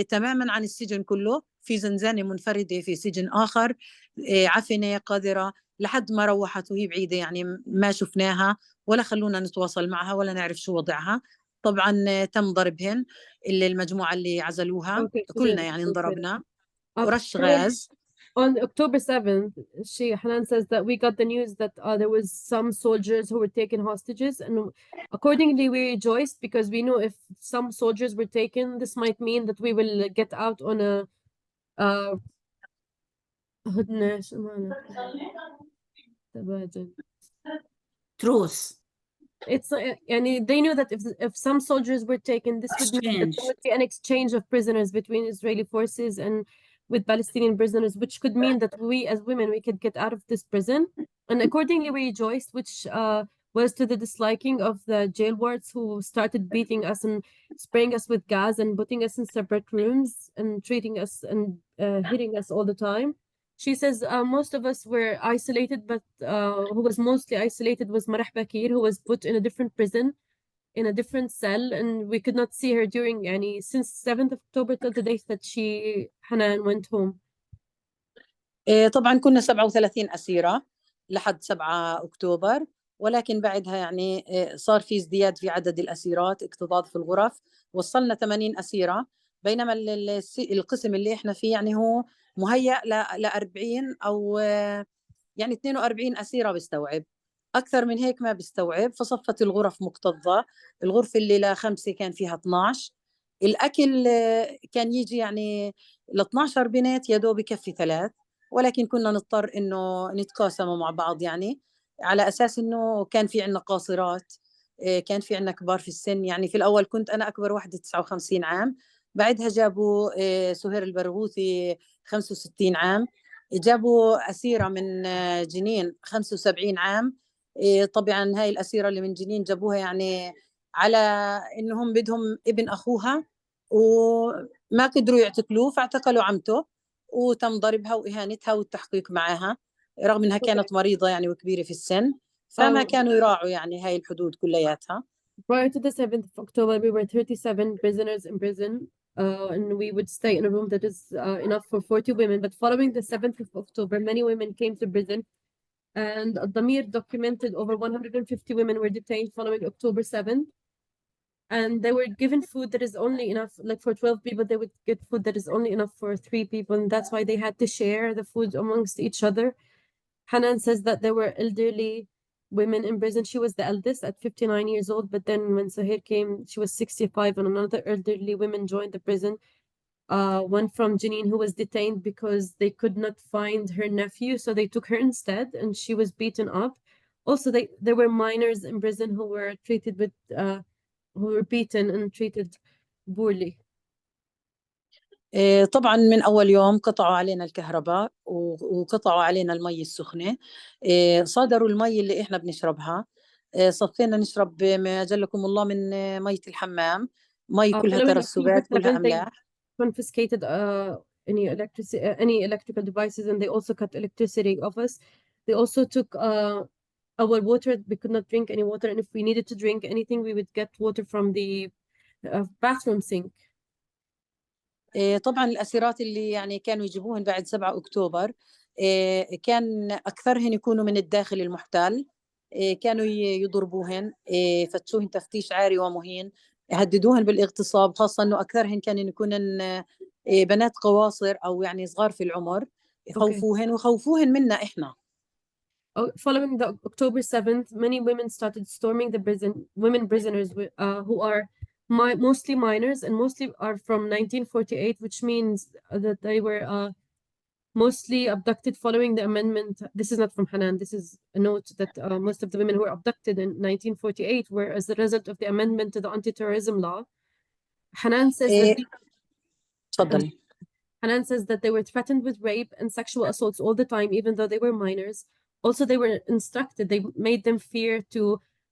تماما عن السجن كله، في زنزانة منفردة في سجن آخر، عفنة قذرة، لحد ما روحت وهي بعيدة، يعني ما شفناها ولا خلونا نتواصل معها ولا نعرف شو وضعها. طبعا تم ضربهن المجموعة اللي عزلوها، كلنا يعني انضربنا ورش غاز. On October 7th, Hanan says that we got the news that there was some soldiers who were taken hostages, and accordingly we rejoiced because we know if some soldiers were taken, this might mean that we will get out on a truth. It's they knew that if some soldiers were taken, this would mean that there would be an exchange of prisoners between Israeli forces and with Palestinian prisoners, which could mean that we as women, we could get out of this prison. And accordingly, we rejoiced, which was to the disliking of the jail wards who started beating us and spraying us with gas and putting us in separate rooms and treating us and hitting us all the time. She says most of us were isolated, but who was mostly isolated was Marah Bakir, who was put in a different prison, in a different cell, and we could not see her during since 7th of October till the day that Hanan went home. طبعا كنا 37 أسيرة لحد 7 أكتوبر، ولكن بعدها يعني صار في ازدياد في عدد الأسيرات، اكتظاظ في الغرف، وصلنا 80 أسيرة. بينما القسم اللي احنا فيه يعني هو مهيأ ل 40 أو يعني 42 أسيرة بيستوعب، أكثر من هيك ما بيستوعب. فصفت الغرف مكتظة، الغرفة اللي ل5 كان فيها 12. الأكل كان يجي يعني ل 12 بنت يا دوب يكفي 3، ولكن كنا نضطر إنه نتقاسموا مع بعض، يعني على أساس إنه كان في عنا قاصرات، كان في عنا كبار في السن. يعني في الأول كنت أنا أكبر واحدة 59 عام، بعدها جابوا سهير البرغوثي 65 عام، جابوا أسيرة من جنين 75 عام. طبعا هاي الأسيرة اللي من جنين جابوها يعني على إنهم بدهم ابن أخوها، وما قدروا يعتقلوه فاعتقلوا عمته، وتم ضربها وإهانتها والتحقيق معها رغم إنها كانت مريضة يعني وكبيرة في السن. فما كانوا يراعوا يعني هاي الحدود كلياتها. Prior to the 7th of October, we were 37 prisoners in prison, and we would stay in a room that is enough for 40 women. But following the 7th of October, many women came to prison, and Damir documented over 150 women were detained following October 7th. And they were given food that is only enough, like for 12 people, they would get food that is only enough for 3 people. And that's why they had to share the food amongst each other. Hanan says that there were elderly women in prison. She was the eldest at 59 years old, but then when Sahir came, she was 65, and another elderly woman joined the prison. One from Jenin who was detained because they could not find her nephew, so they took her instead, and she was beaten up. Also, there were minors in prison who were treated with, who were beaten and treated poorly. طبعا من أول يوم قطعوا علينا الكهرباء وقطعوا علينا المي السخنة. صادروا المي اللي إحنا بنشربها، صفينا نشرب ما جلكم الله من مية الحمام، مي كلها Following ترسبات، October كلها 7th, they أملاح. confiscated any electrical devices, and they also cut electricity off us. They also took our water. We could not drink any water, and if we needed to drink anything, we would get water from the bathroom sink. طبعا الأسيرات اللي يعني كانوا يجيبوهن بعد 7 أكتوبر كان أكثرهن يكونوا من الداخل المحتل. كانوا يضربوهن، يفتشوهن تفتيش عاري ومهين، يهددوهن بالاغتصاب، خاصة أنه أكثرهن كانوا يكونن بنات قواصر أو يعني صغار في العمر، يخوفوهن ويخوفوهن منا إحنا. Following the October 7th, many women started storming the prison. Women prisoners who are mostly minors and mostly are from 1948, which means that they were mostly abducted following the amendment. This is not from Hanan. This is a note that most of the women who were abducted in 1948 were as a result of the amendment to the anti-terrorism law. Hanan says that Hanan says that they were threatened with rape and sexual assaults all the time, even though they were minors. Also, they were instructed, they made them fear to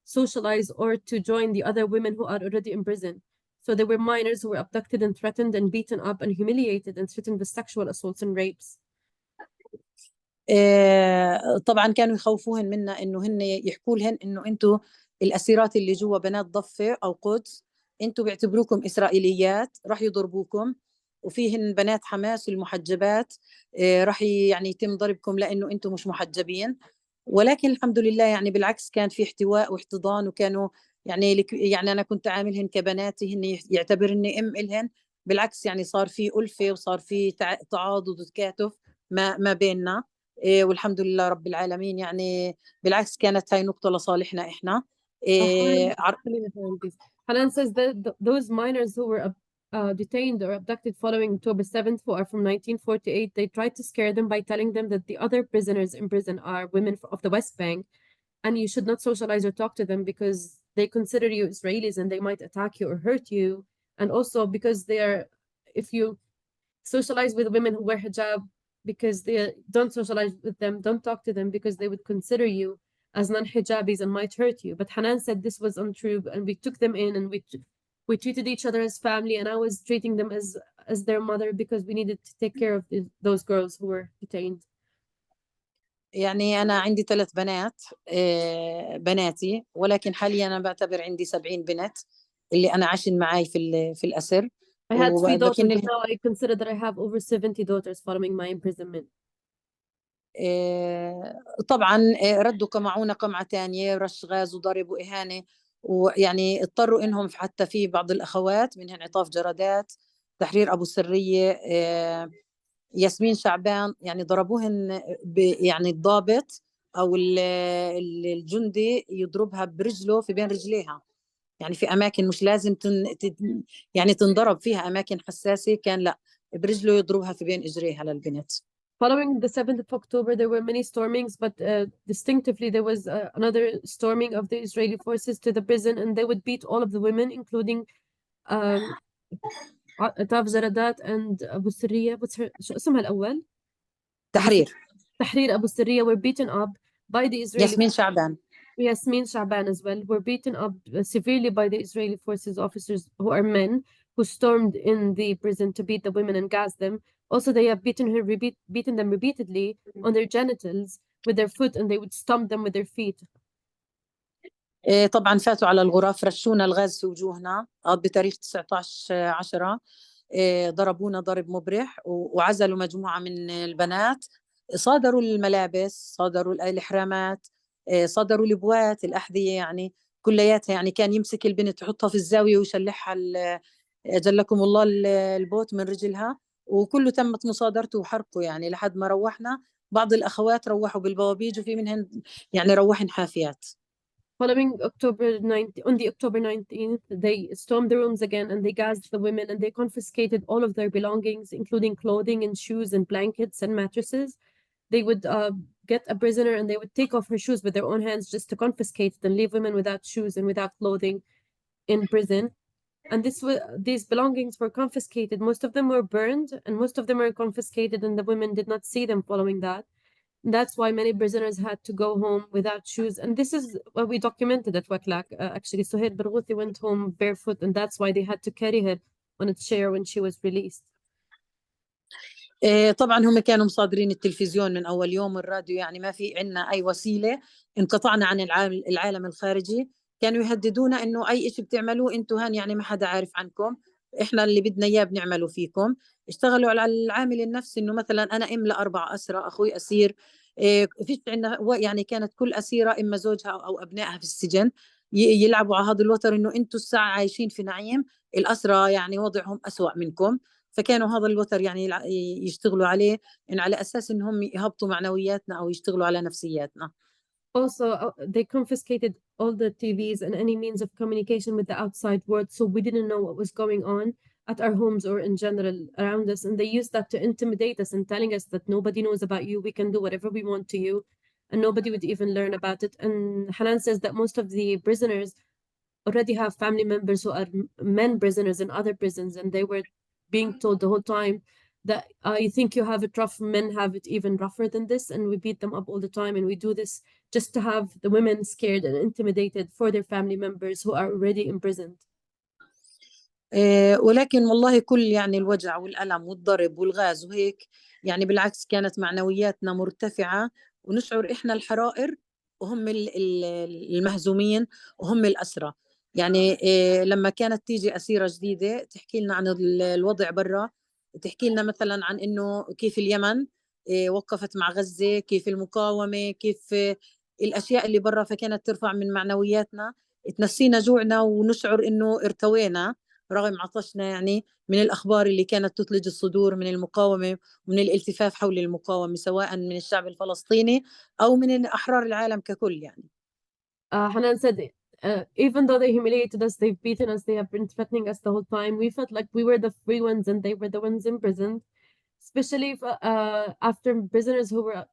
socialize or to join the other women who are already in prison. So there were minors who were abducted and threatened and beaten up and humiliated and threatened with sexual assaults and rapes. طبعا كانوا يخوفوهن منا انه هن يحكوا لهن انه انتم الاسيرات اللي جوا بنات ضفه او قدس، انتم بيعتبروكم اسرائيليات، راح يضربوكم، وفيهن بنات حماس المحجبات راح يعني يتم ضربكم لانه انتم مش محجبين. ولكن الحمد لله يعني بالعكس كان في احتواء واحتضان، وكانوا يعني انا كنت عاملهن كبناتي، هن يعتبرني ام الهن. بالعكس يعني صار في ألفة وصار في تعاضد وتكاتف ما بيننا. والحمد لله رب العالمين. يعني بالعكس كانت هاي نقطة لصالحنا إحنا. Hanan says that those minors who were detained or abducted following October 7th, who are from 1948, they tried to scare them by telling them that the other prisoners in prison are women of the West Bank, and you should not socialize or talk to them because they consider you Israelis and they might attack you or hurt you. And also because if you socialize with women who wear hijab, because they don't socialize with them, don't talk to them because they would consider you as non-hijabis and might hurt you. But Hanan said this was untrue, and we took them in and we treated each other as family, and I was treating them as their mother because we needed to take care of those girls who were detained. يعني أنا عندي 3 بنات بناتي، ولكن حاليا أنا بعتبر عندي 70 بنت اللي أنا عايشين معي في الأسر. I had 3 daughters, but now I consider that I have over 70 daughters following my imprisonment. طبعا ردوا قمعونا قمعة تانية، رش غاز وضرب وإهانة، ويعني اضطروا إنهم حتى في بعض الأخوات منهن عطاف جرادات، تحرير أبو سرية، ياسمين شعبان يعني ضربوهن يعني الضابط أو الجندي يضربها برجله في بين رجليها، يعني في أماكن مش لازم يعني تنضرب فيها أماكن حساسة، كان لا برجله يضربها في بين إجريها للبنت. Following the 7th of October, there were many stormings, but distinctively there was another storming of the Israeli forces to the prison, and they would beat all of the women, including Ataf Zaradat and Abu Sirriya. What's her شو اسمها الأول؟ تحرير. Tahrir Abu Sirriya were beaten up by the Israeli. ياسمين شعبان. Yasmin Shaban as well were beaten up severely by the Israeli forces officers who are men who stormed in the prison to beat the women and gas them. Also, they have beaten them repeatedly on their genitals with their foot, and they would stomp them with their feet. طبعا فاتوا على الغرف، رشونا الغاز في وجوهنا بتاريخ 19/10. ضربونا ضرب مبرح وعزلوا مجموعة من البنات، صادروا الملابس، صادروا الإحرامات، صادروا البوات، الأحذية، يعني كلياتها. يعني كان يمسك البنت يحطها في الزاوية ويشلحها جلكم الله البوت من رجلها، وكله تمت مصادرته وحرقه يعني لحد ما روحنا. بعض الأخوات روحوا بالبوابيج وفي منهن يعني روحن حافيات. Following on the October 19th, they stormed the rooms again and they gassed the women and they confiscated all of their belongings, including clothing and shoes and blankets and mattresses. They would get a prisoner and they would take off her shoes with their own hands just to confiscate it and leave women without shoes and without clothing in prison. And these belongings were confiscated. Most of them were burned and most of them were confiscated, and the women did not see them following that. That's why many prisoners had to go home without shoes. And this is what we documented at Waklak. Actually, Suhail Barghouti went home barefoot, and that's why they had to carry her on a chair when she was released. طبعا هم كانوا مصادرين التلفزيون من أول يوم، الراديو، يعني ما في عنا أي وسيلة. انقطعنا عن العالم الخارجي. كانوا يهددونا إنه أي إشي بتعملوه أنتوا هان يعني ما حدا عارف عنكم، إحنا اللي بدنا إياه بنعمله فيكم. اشتغلوا على العامل النفسي، إنه مثلا أنا أم ل4 أسرى، أخوي أسير. فيش عنا يعني كانت كل أسيرة إما زوجها أو أبنائها في السجن يلعبوا على هذا الوتر، إنه أنتوا الساعة عايشين في نعيم، الأسرى يعني وضعهم أسوأ منكم. فكانوا هذا الوتر يعني يشتغلوا عليه، إن على أساس إنهم يهبطوا معنوياتنا أو يشتغلوا على نفسياتنا. Also, they confiscated all the TVs and any means of communication with the outside world, so we didn't know what was going on at our homes or in general around us. And they used that to intimidate us and telling us that nobody knows about you, we can do whatever we want to you, and nobody would even learn about it. And Hanan says that most of the prisoners already have family members who are men prisoners in other prisons, and they were being told the whole time that you think you have it rough, men have it even rougher than this, and we beat them up all the time, and we do this just to have the women scared and intimidated for their family members who are already imprisoned. ولكن والله كل يعني الوجع والألم والضرب والغاز وهيك، يعني بالعكس كانت معنوياتنا مرتفعة، ونشعر إحنا الحرائر وهم المهزومين وهم الأسرى. يعني لما كانت تيجي أسيرة جديدة تحكي لنا عن الوضع برا، تحكي لنا مثلا عن إنه كيف اليمن وقفت مع غزة، كيف المقاومة، كيف الأشياء اللي برا، فكانت ترفع من معنوياتنا، تنسينا جوعنا ونشعر إنه ارتوينا رغم عطشنا، يعني من الأخبار اللي كانت تثلج الصدور من المقاومة ومن الالتفاف حول المقاومة، سواء من الشعب الفلسطيني أو من أحرار العالم ككل. يعني Hanan said, even though they humiliated us, they've beaten us, they have been threatening us the whole time, we felt like we were the free ones and they were the ones imprisoned, especially after prisoners who were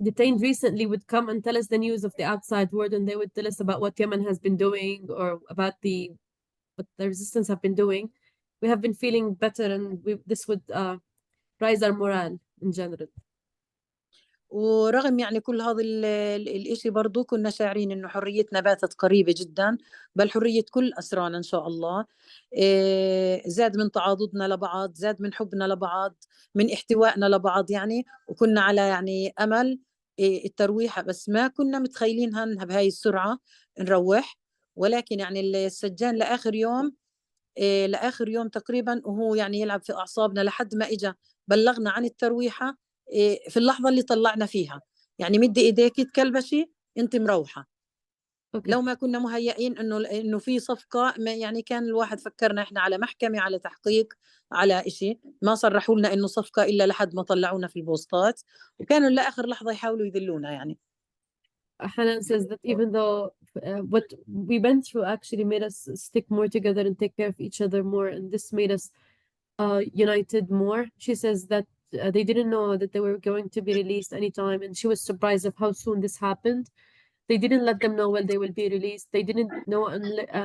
detained recently would come and tell us the news of the outside world, and they would tell us about what Yemen has been doing or about what the resistance have been doing. We have been feeling better, and this would rise our morale in general. ورغم يعني كل هذا الإشي برضو كنا شاعرين إنه حريتنا باتت قريبة جدا، بل حرية كل أسرانا إن شاء الله. زاد من تعاضدنا لبعض، زاد من حبنا لبعض، من احتوائنا لبعض يعني، وكنا على يعني أمل الترويح، بس ما كنا متخيلينها بهاي السرعة نروح. ولكن يعني السجان لآخر يوم تقريبا وهو يعني يلعب في أعصابنا، لحد ما إجا بلغنا عن الترويحة في اللحظة اللي طلعنا فيها، يعني مدي إيديك تكلبشي أنت مروحة. اوكي. لو ما كنا مهيئين انه في صفقه، يعني كان الواحد فكرنا احنا على محكمه، على تحقيق، على إشي. ما صرحوا لنا انه صفقه الا لحد ما طلعونا في البوسطات، وكانوا لاخر لحظه يحاولوا يذلونا يعني. Hanan says that even though what we went through actually made us stick more together and take care of each other more, and this made us united more. She says that they didn't know that they were going to be released anytime, and she was surprised of how soon this happened. They didn't let them know when they will be released. They didn't know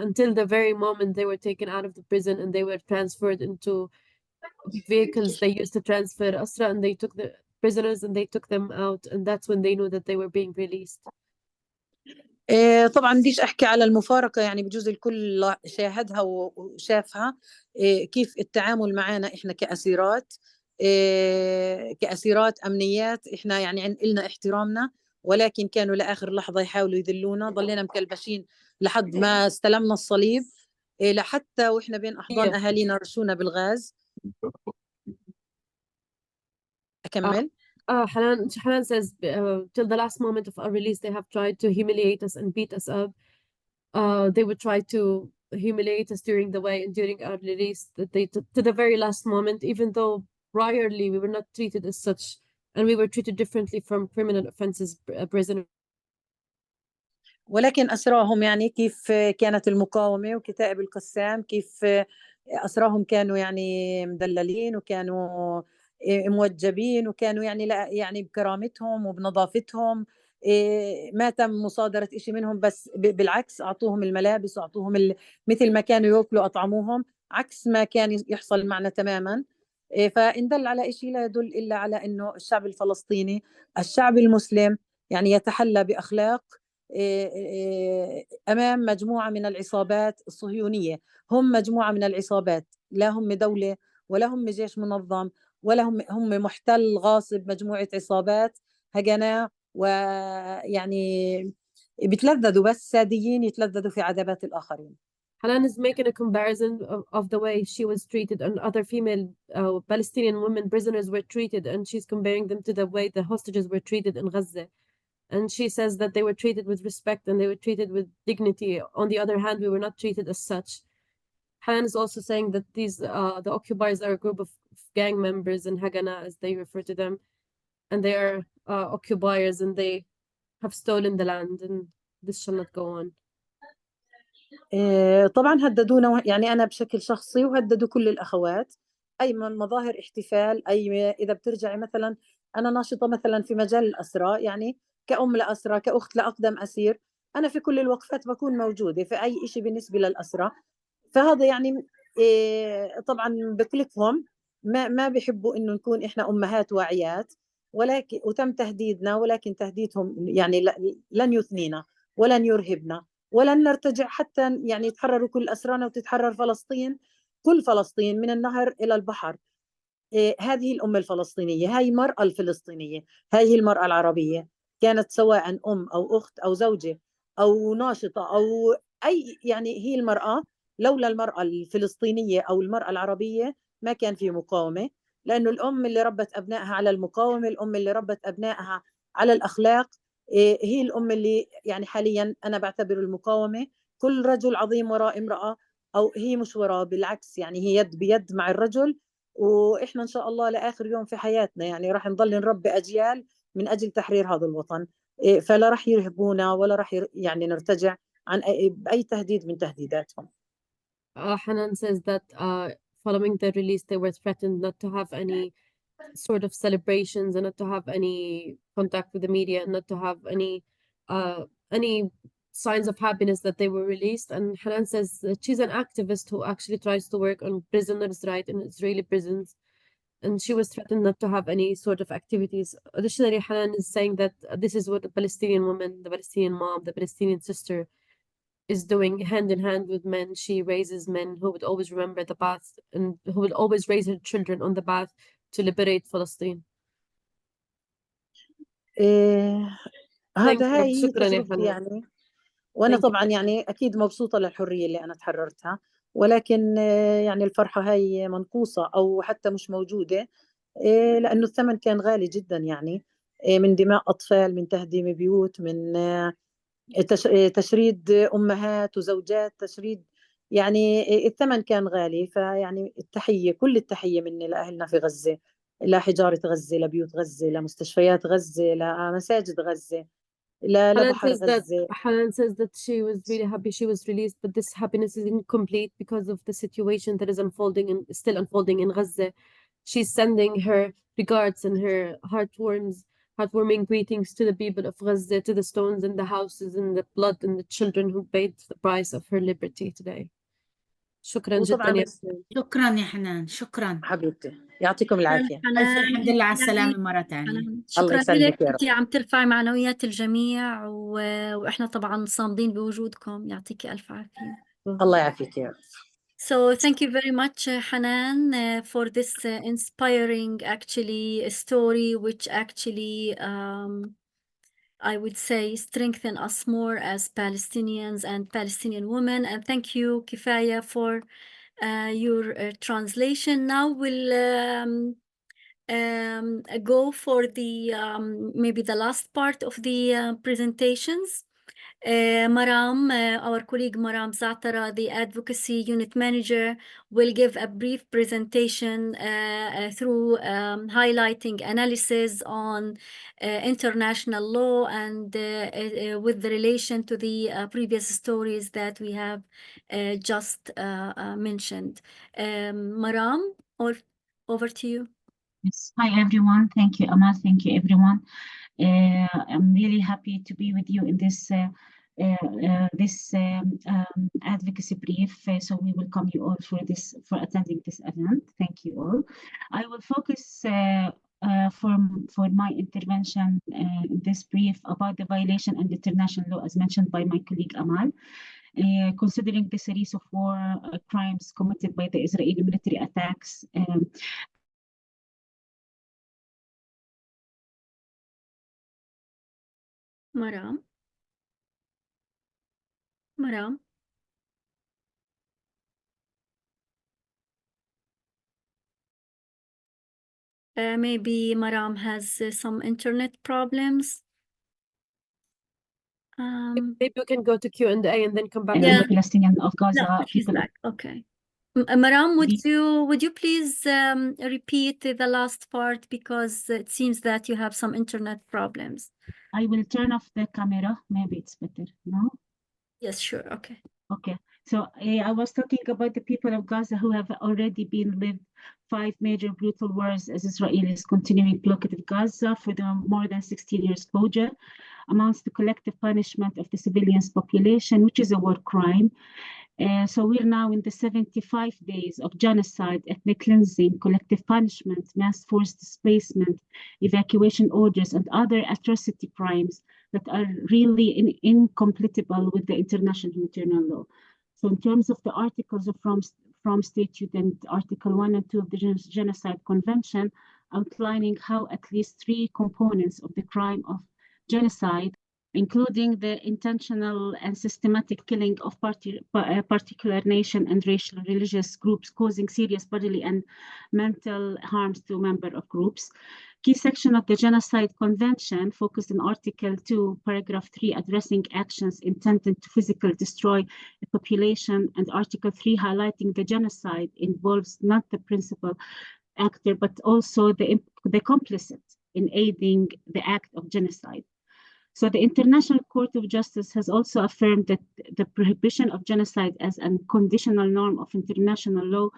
until the very moment they were taken out of the prison and they were transferred into vehicles they used to transfer Asra, and they took the prisoners and they took them out, and that's when they knew that they were being released. طبعا بديش أحكي على المفارقة، يعني بجوز الكل شاهدها وشافها، كيف التعامل معنا إحنا كأسيرات، كأسيرات أمنيات. إحنا يعني إلنا احترامنا، ولكن كانوا لآخر لحظة يحاولوا يذلونا. ضلينا مكلبشين لحد ما استلمنا الصليب، لحتى وإحنا بين أحضان أهالينا رشونا بالغاز. أكمل. Hanan says till the last moment of our release they have tried to humiliate us and beat us up. They would try to humiliate us during the way and during our release, that they to the very last moment, even though priorly we were not treated as such, and we were treated differently from criminal offenses prisoners. ولكن أسراهم يعني كيف كانت المقاومة وكتائب القسام، كيف أسراهم كانوا يعني مدللين، وكانوا موجبين، وكانوا يعني لا يعني بكرامتهم وبنظافتهم. ما تم مصادرة إشي منهم، بس بالعكس أعطوهم الملابس وأعطوهم مثل ما كانوا يأكلوا أطعموهم، عكس ما كان يحصل معنا تماما. فإن دل على إشي لا يدل إلا على أنه الشعب الفلسطيني، الشعب المسلم، يعني يتحلى بأخلاق أمام مجموعة من العصابات الصهيونية. هم مجموعة من العصابات، لا هم دولة ولا هم جيش منظم ولا هم محتل غاصب، مجموعة عصابات هجناء، ويعني بتلذذوا، بس ساديين يتلذذوا في عذابات الآخرين. Hanan is making a comparison of the way she was treated and other female Palestinian women prisoners were treated, and she's comparing them to the way the hostages were treated in Gaza. And she says that they were treated with respect and they were treated with dignity. On the other hand, we were not treated as such. Hanan is also saying that these the occupiers are a group of gang members and Hagana, as they refer to them, and they are occupiers and they have stolen the land, and this shall not go on. طبعا هددونا، يعني أنا بشكل شخصي، وهددوا كل الأخوات. أي من مظاهر احتفال، أي إذا بترجعي مثلا، أنا ناشطة مثلا في مجال الأسرى، يعني كأم لأسرى، كأخت لأقدم أسير، أنا في كل الوقفات بكون موجودة في أي شيء بالنسبة للأسرى. فهذا يعني طبعا بكلفهم، ما بيحبوا إنه نكون إحنا أمهات واعيات، ولكن وتم تهديدنا، ولكن تهديدهم يعني لن يثنينا ولن يرهبنا ولن نرتجع حتى يعني يتحرروا كل أسرانا وتتحرر فلسطين، كل فلسطين من النهر إلى البحر. هذه الأمة الفلسطينية، هاي المرأة الفلسطينية، هاي هي المرأة العربية، كانت سواء أم أو أخت أو زوجة أو ناشطة أو أي، يعني هي المرأة. لولا المرأة الفلسطينية أو المرأة العربية ما كان في مقاومة، لأنه الأم اللي ربت أبنائها على المقاومة، الأم اللي ربت أبنائها على الأخلاق، هي الأم اللي يعني حاليا أنا بعتبر المقاومة كل رجل عظيم وراء امرأة، أو هي مش وراء، بالعكس يعني هي يد بيد مع الرجل. وإحنا إن شاء الله لآخر يوم في حياتنا يعني راح نضل نربي أجيال من أجل تحرير هذا الوطن. فلا راح يرهبونا ولا راح يعني نرتجع عن بأي تهديد من تهديداتهم. Hanan says that following the release, they were threatened not to have any sort of celebrations and not to have any contact with the media and not to have any signs of happiness that they were released. And Hanan says that she's an activist who actually tries to work on prisoners' rights in Israeli prisons, and she was threatened not to have any sort of activities. Additionally, Hanan is saying that this is what the Palestinian woman, the Palestinian mom, the Palestinian sister is doing hand in hand with men. She raises men who would always remember the path and who would always raise her children on the path to liberate Palestine. هذا هاي شكرا يا تجربتي حنان. يعني. وأنا Thank you. طبعا يعني أكيد مبسوطة للحرية اللي أنا تحررتها، ولكن يعني الفرحة هاي منقوصة أو حتى مش موجودة، لأنه الثمن كان غالي جدا، يعني من دماء أطفال، من تهديم بيوت، من تشريد أمهات وزوجات، تشريد، يعني الثمن كان غالي. فيعني التحية، كل التحية مني لأهلنا في غزة، لحجارة غزة، لبيوت غزة، لمستشفيات غزة، لمساجد غزة، لبحر غزة. Hanan says that she was really happy she was released, but this happiness is incomplete because of the situation that is unfolding and still unfolding in Gaza. She's sending her regards and her heartwarming greetings to the people of Gaza, to the stones and the houses and the blood and the children who paid the price of her liberty today. شكرا جدا وطبعا يا بس شكرا يا حنان، شكرا. حبيبتي، يعطيكم العافية. ألف الحمد لله على السلامة مرة تانية. الله شكرا يسلمك لك، يا رب. انت عم ترفعي معنويات الجميع واحنا طبعا صامدين بوجودكم. يعطيكي الف عافية. الله يعافيك يا رب. So thank you very much, Hanan, for this inspiring actually story, which actually I would say strengthen us more as Palestinians and Palestinian women. And thank you, Kifaya, for your translation. Now we'll go for the maybe the last part of the presentations. Maram, our colleague Maram Zatara, the Advocacy Unit Manager, will give a brief presentation through highlighting analysis on international law and with the relation to the previous stories that we have just mentioned. Maram, over to you. Yes. Hi, everyone. Thank you, Amal. Thank you, everyone. I'm really happy to be with you in this advocacy brief. So we welcome you all for attending this event. Thank you all. I will focus for my intervention in this brief about the violation and international law, as mentioned by my colleague Amal. Considering the series of war crimes committed by the Israeli military attacks. Maram. Maybe Maram has some internet problems. Maybe we can go to Q&A and then come back. Yeah. The Palestinian of Gaza No, she's people. back. Okay. Maram, would you please repeat the last part, because it seems that you have some internet problems. I will turn off the camera. Maybe it's better. No? Yes, sure. Okay. Okay. So I was talking about the people of Gaza who have already been lived 5 major brutal wars as Israel is continuing blockade of Gaza for the more than 16 years closure, amounts to collective punishment of the civilians population, which is a war crime. So we're now in the 75 days of genocide, ethnic cleansing, collective punishment, mass forced displacement, evacuation orders, and other atrocity crimes that are really incompatible with the international humanitarian law. So in terms of the articles from statute and Article 1 and 2 of the Genocide Convention, outlining how at least 3 components of the crime of genocide, including the intentional and systematic killing of particular nation and racial and religious groups, causing serious bodily and mental harms to member of groups. Key section of the Genocide Convention focused on Article 2, Paragraph 3, addressing actions intended to physically destroy a population, and Article 3 highlighting the genocide involves not the principal actor, but also the complicit in aiding the act of genocide. So the International Court of Justice has also affirmed that the prohibition of genocide as an conditional norm of international law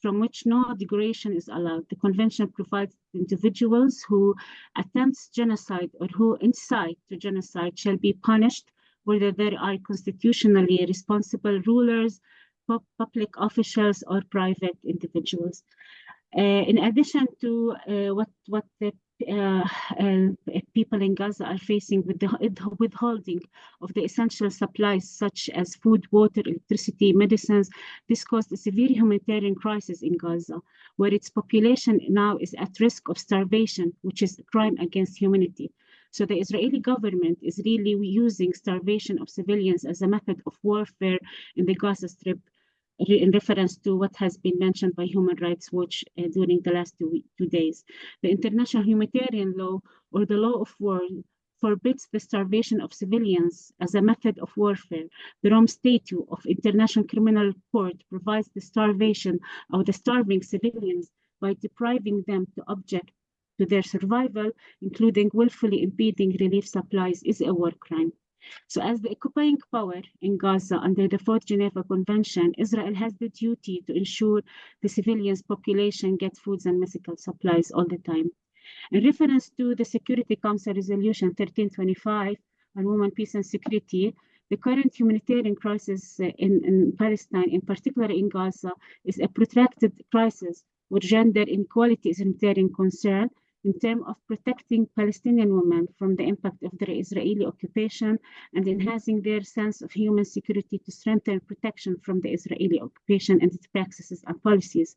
from which no derogation is allowed. The convention provides individuals who attempt genocide or who incite to genocide shall be punished, whether there are constitutionally responsible rulers, public officials, or private individuals. In addition to what the people in Gaza are facing with the withholding of the essential supplies such as food, water, electricity, medicines, this caused a severe humanitarian crisis in Gaza, where its population now is at risk of starvation, which is a crime against humanity. So the Israeli government is really using starvation of civilians as a method of warfare in the Gaza Strip, in reference to what has been mentioned by Human Rights Watch during the last 2 days. The international humanitarian law, or the law of war, forbids the starvation of civilians as a method of warfare. The Rome Statute of International Criminal Court provides the starvation of the starving civilians by depriving them to object to their survival, including willfully impeding relief supplies, is a war crime. So as the occupying power in Gaza under the Fourth Geneva Convention, Israel has the duty to ensure the civilians' population gets foods and medical supplies all the time. In reference to the Security Council Resolution 1325 on women, peace and security, the current humanitarian crisis in Palestine, in particular in Gaza, is a protracted crisis where gender inequality is a humanitarian concern in terms of protecting Palestinian women from the impact of the Israeli occupation and enhancing their sense of human security to strengthen protection from the Israeli occupation and its practices and policies,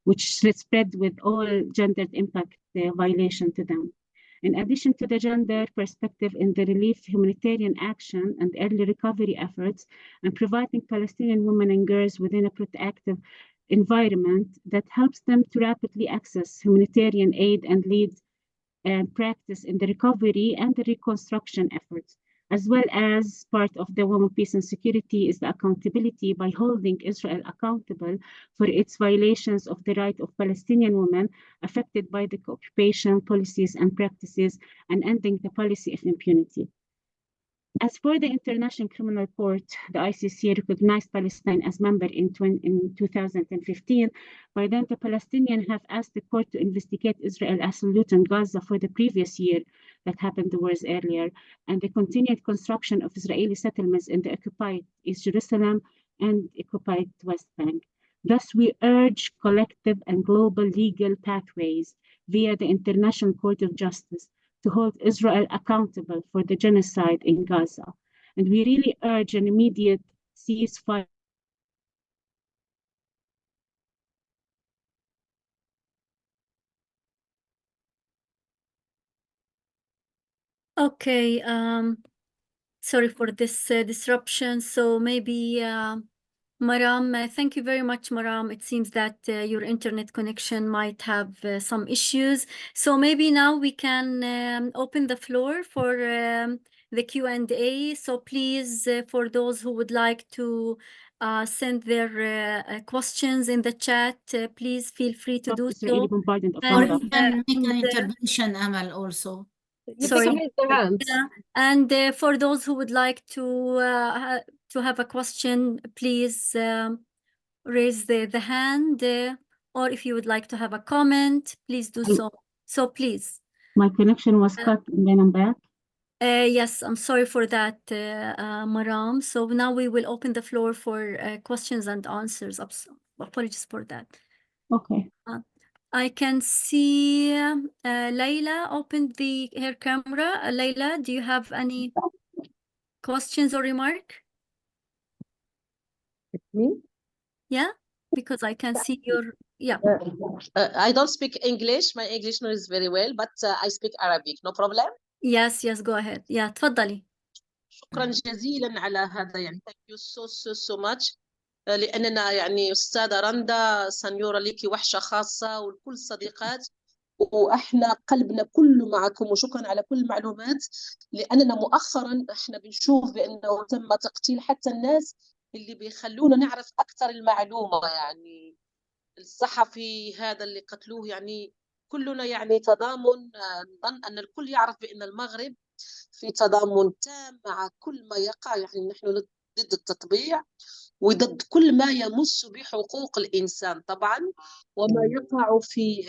which should spread with all gendered impact violation to them. In addition to the gender perspective in the relief, humanitarian action, and early recovery efforts, and providing Palestinian women and girls within a protective environment that helps them to rapidly access humanitarian aid and lead and practice in the recovery and the reconstruction efforts, as well as part of the Women, Peace and Security is the accountability by holding Israel accountable for its violations of the right of Palestinian women affected by the occupation policies and practices and ending the policy of impunity. As for the International Criminal Court, the ICC recognized Palestine as member in 2015. By then, the Palestinians have asked the court to investigate Israel assault on Gaza for the previous year that happened the wars earlier, and the continued construction of Israeli settlements in the occupied East Jerusalem and occupied West Bank. Thus, we urge collective and global legal pathways via the International Court of Justice to hold Israel accountable for the genocide in Gaza. And we really urge an immediate ceasefire. Okay, sorry for this disruption. So maybe Maram, thank you very much, Maram. It seems that your internet connection might have some issues. So maybe now we can open the floor for the Q&A. So please, for those who would like to send their questions in the chat, please feel free to do Israeli so. bombardment of Or Gaza. you can make an intervention, Amal, also. You Sorry. can raise their hands. Yeah. And for those who would like to have a question, please raise the hand, or if you would like to have a comment, please do so. So please. My connection was cut and then I'm back. Yes, I'm sorry for that, Maram. So now we will open the floor for questions and answers. Apologies for that. Okay. I can see Layla opened her camera. Layla, do you have any questions or remark? Me? Yeah, because I can see your, yeah. I don't speak English. My English not is very well, but I speak Arabic. No problem. Yes, go ahead. Yeah, تفضلي. شكرا جزيلا على هذا يعني thank you so much لأننا يعني أستاذة رندا سنيورة لك وحشة خاصة والكل صديقات وإحنا قلبنا كله معكم وشكرا على كل المعلومات لأننا مؤخرا إحنا بنشوف بأنه تم تقتيل حتى الناس اللي بيخلونا نعرف أكثر المعلومة يعني الصحفي هذا اللي قتلوه يعني كلنا يعني تضامن نظن أن الكل يعرف بأن المغرب في تضامن تام مع كل ما يقع يعني نحن ضد التطبيع وضد كل ما يمس بحقوق الإنسان طبعا وما يقع في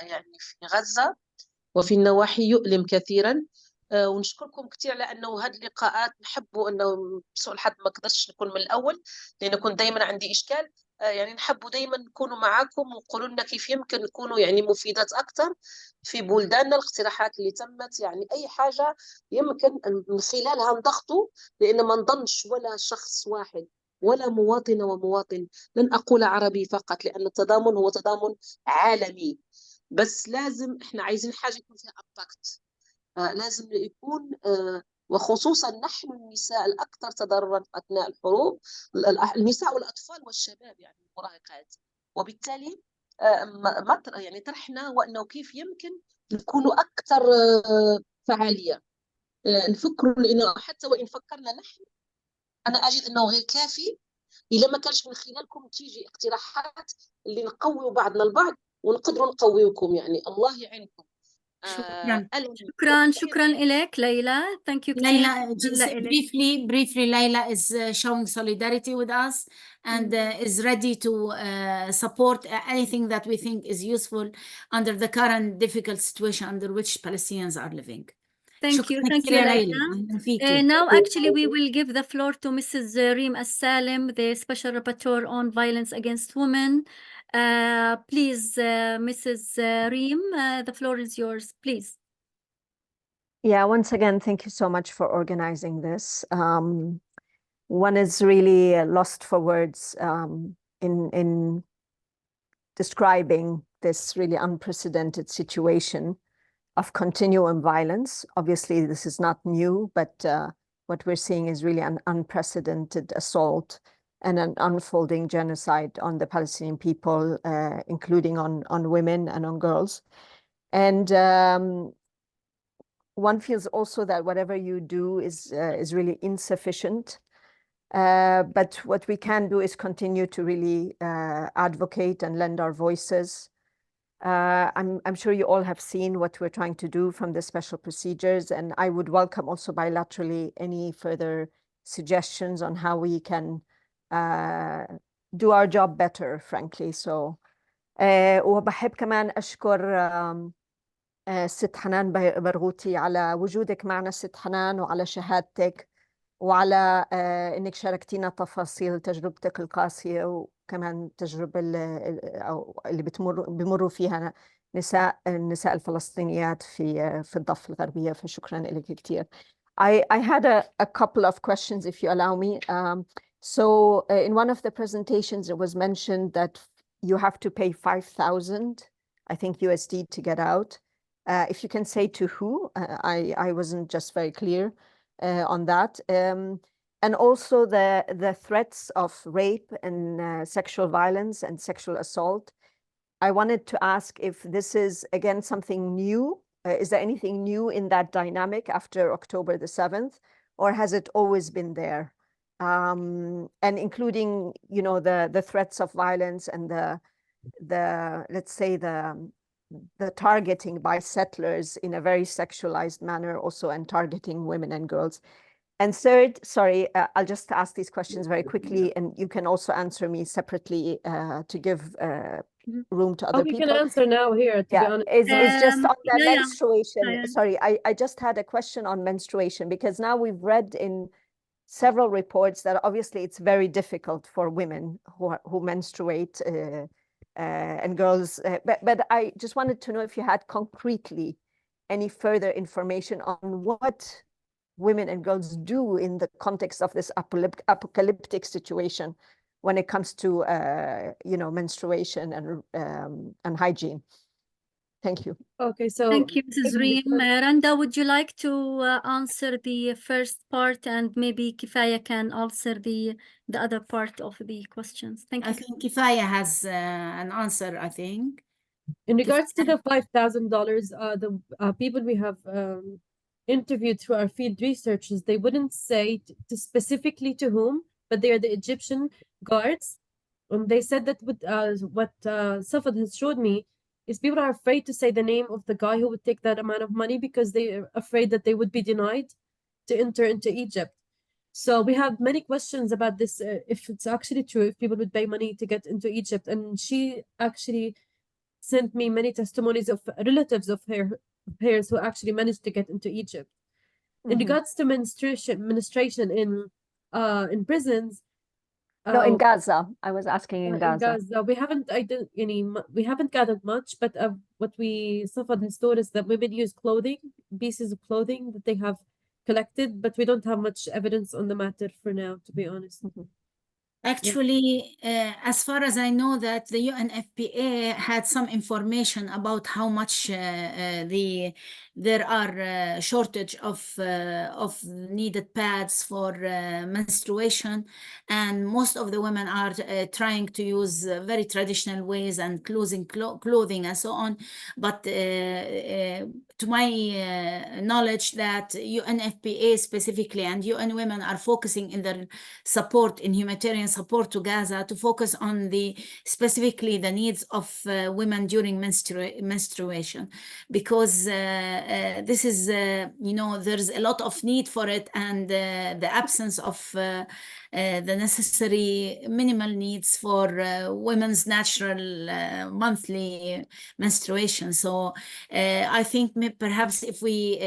يعني في غزة وفي النواحي يؤلم كثيرا ونشكركم كثير لأنه هذه اللقاءات نحبوا أنه بسوء الحظ ما قدرتش نكون من الأول لأن كنت دائما عندي إشكال يعني نحبوا دائما نكونوا معاكم وقولوا لنا كيف يمكن نكونوا يعني مفيدات أكثر في بلداننا الاقتراحات اللي تمت يعني أي حاجة يمكن من خلالها نضغطوا لأن ما نظنش ولا شخص واحد ولا مواطنة ومواطن لن أقول عربي فقط لأن التضامن هو تضامن عالمي بس لازم إحنا عايزين حاجة يكون فيها امباكت لازم يكون وخصوصا نحن النساء الأكثر تضررا أثناء الحروب النساء والأطفال والشباب يعني المراهقات وبالتالي يعني طرحنا وأنه كيف يمكن نكونوا أكثر فعالية نفكروا لأنه حتى وإن فكرنا نحن أنا أجد أنه غير كافي إلا ما كانش من خلالكم تيجي اقتراحات اللي نقويوا بعضنا البعض ونقدروا نقويوكم. يعني الله يعينكم. شكرا. شكرا إليك ليلى. Thank you كتير. Layla, just briefly, Layla is showing solidarity with us and is ready to support anything that we think is useful under the current difficult situation under which Palestinians are living. Thank you. Thank you, Layla. Now, actually, we will give the floor to Mrs. Reem As-Salim, the Special Rapporteur on Violence Against Women. Please, Mrs. Reem, the floor is yours, please. Yeah, once again, thank you so much for organizing this. One is really lost for words in describing this really unprecedented situation of continuum violence. Obviously, this is not new, but what we're seeing is really an unprecedented assault and an unfolding genocide on the Palestinian people, including on women and on girls. And one feels also that whatever you do is really insufficient. But what we can do is continue to really advocate and lend our voices. I'm sure you all have seen what we're trying to do from the special procedures, and I would welcome also bilaterally any further suggestions on how we can do our job better, frankly. So وبحب كمان أشكر ست حنان برغوثي على وجودك معنا ست حنان، وعلى شهادتك، وعلى انك شاركتينا تفاصيل تجربتك القاسية، وكمان تجربة اللي بمروا فيها النساء الفلسطينيات في الضفة الغربية. فشكرا لك كثير. I had a couple of questions, if you allow me. So in one of the presentations, it was mentioned that you have to pay 5,000, I think USD, to get out. If you can say to who, I wasn't just very clear on that. And also the threats of rape and sexual violence and sexual assault. I wanted to ask if this is, again, something new. Is there anything new in that dynamic after October the 7th, or has it always been there? And including, you know, the threats of violence and the let's say the targeting by settlers in a very sexualized manner also, and targeting women and girls. And third, sorry, I'll just ask these questions very quickly, and you can also answer me separately to give room to other people. We can answer now here, to be honest. It's just on the menstruation. Sorry, I just had a question on menstruation, because now we've read in several reports that obviously it's very difficult for women who menstruate and girls. But I just wanted to know if you had concretely any further information on what women and girls do in the context of this apocalyptic situation when it comes to you know, menstruation and hygiene. Thank you. Okay, so thank you, Mrs. Reem. Randa, would you like to answer the first part, and maybe Kifaya can answer the other part of the questions? Thank you. I think Kifaya has an answer, I think. In regards to the $5,000, the people we have interviewed through our field researches, they wouldn't say to specifically to whom, but they are the Egyptian guards. And they said that what Safad has showed me is people are afraid to say the name of the guy who would take that amount of money, because they're afraid that they would be denied to enter into Egypt. So we have many questions about this, if it's actually true, if people would pay money to get into Egypt. And she actually sent me many testimonies of relatives of hers who actually managed to get into Egypt. In regards to menstruation in prisons. No, in Gaza. I was asking in Gaza. We haven't gathered much, but what Safad has told us that women use clothing, pieces of clothing that they have collected, but we don't have much evidence on the matter for now, to be honest. Actually, as far as I know, that the UNFPA had some information about how much there are shortage of needed pads for menstruation, and most of the women are trying to use very traditional ways and clothing and so on. But to my knowledge, that UNFPA specifically and UN Women are focusing in their support, in humanitarian support to Gaza, to focus on specifically the needs of women during menstruation, because this is, there's a lot of need for it, and the absence of the necessary minimal needs for women's natural monthly menstruation. So I think perhaps if we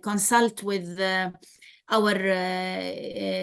consult with our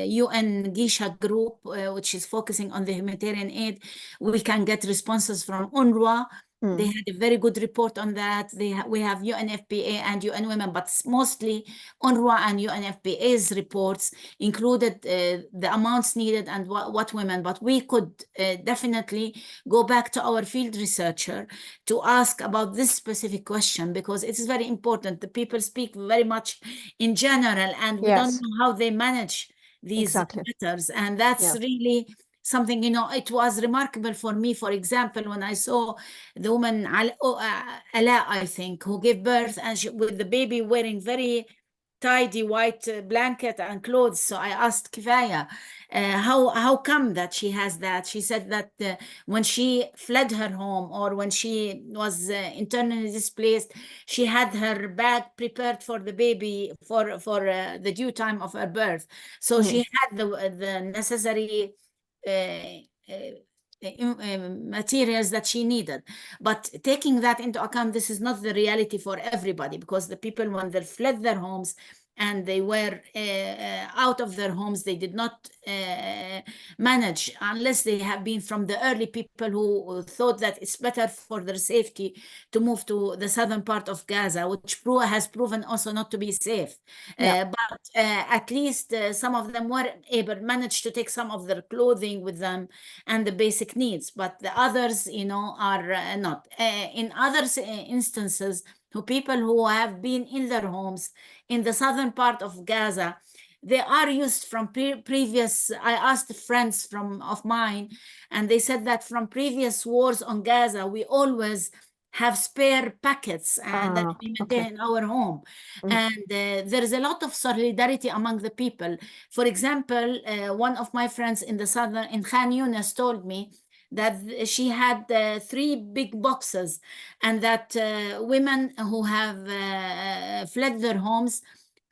UN Gisha group, which is focusing on the humanitarian aid, we can get responses from UNRWA. They had a very good report on that. We have UNFPA and UN Women, but mostly UNRWA and UNFPA's reports included the amounts needed and what women. But we could definitely go back to our field researcher to ask about this specific question, because it is very important. The people speak very much in general, and we don't know how they manage these matters. And that's really something, it was remarkable for me, for example, when I saw the woman, Ala, I think, who gave birth, and with the baby wearing very tidy white blanket and clothes. So I asked Kifaya, how come that she has that? She said that when she fled her home, or when she was internally displaced, she had her bag prepared for the baby for the due time of her birth. So she had the necessary materials that she needed. But taking that into account, this is not the reality for everybody, because the people, when they fled their homes and they were out of their homes, they did not manage, unless they have been from the early people who thought that it's better for their safety to move to the southern part of Gaza, which has proven also not to be safe. But at least some of them were managed to take some of their clothing with them and the basic needs, but the others, are not. In other instances, people who have been in their homes in the southern part of Gaza, they are used from previous. I asked friends of mine, and they said that from previous wars on Gaza, we always have spare packets that we maintain in our home. And there is a lot of solidarity among the people. For example, one of my friends in Khan Yunis told me that she had 3 big boxes, and that women who have fled their homes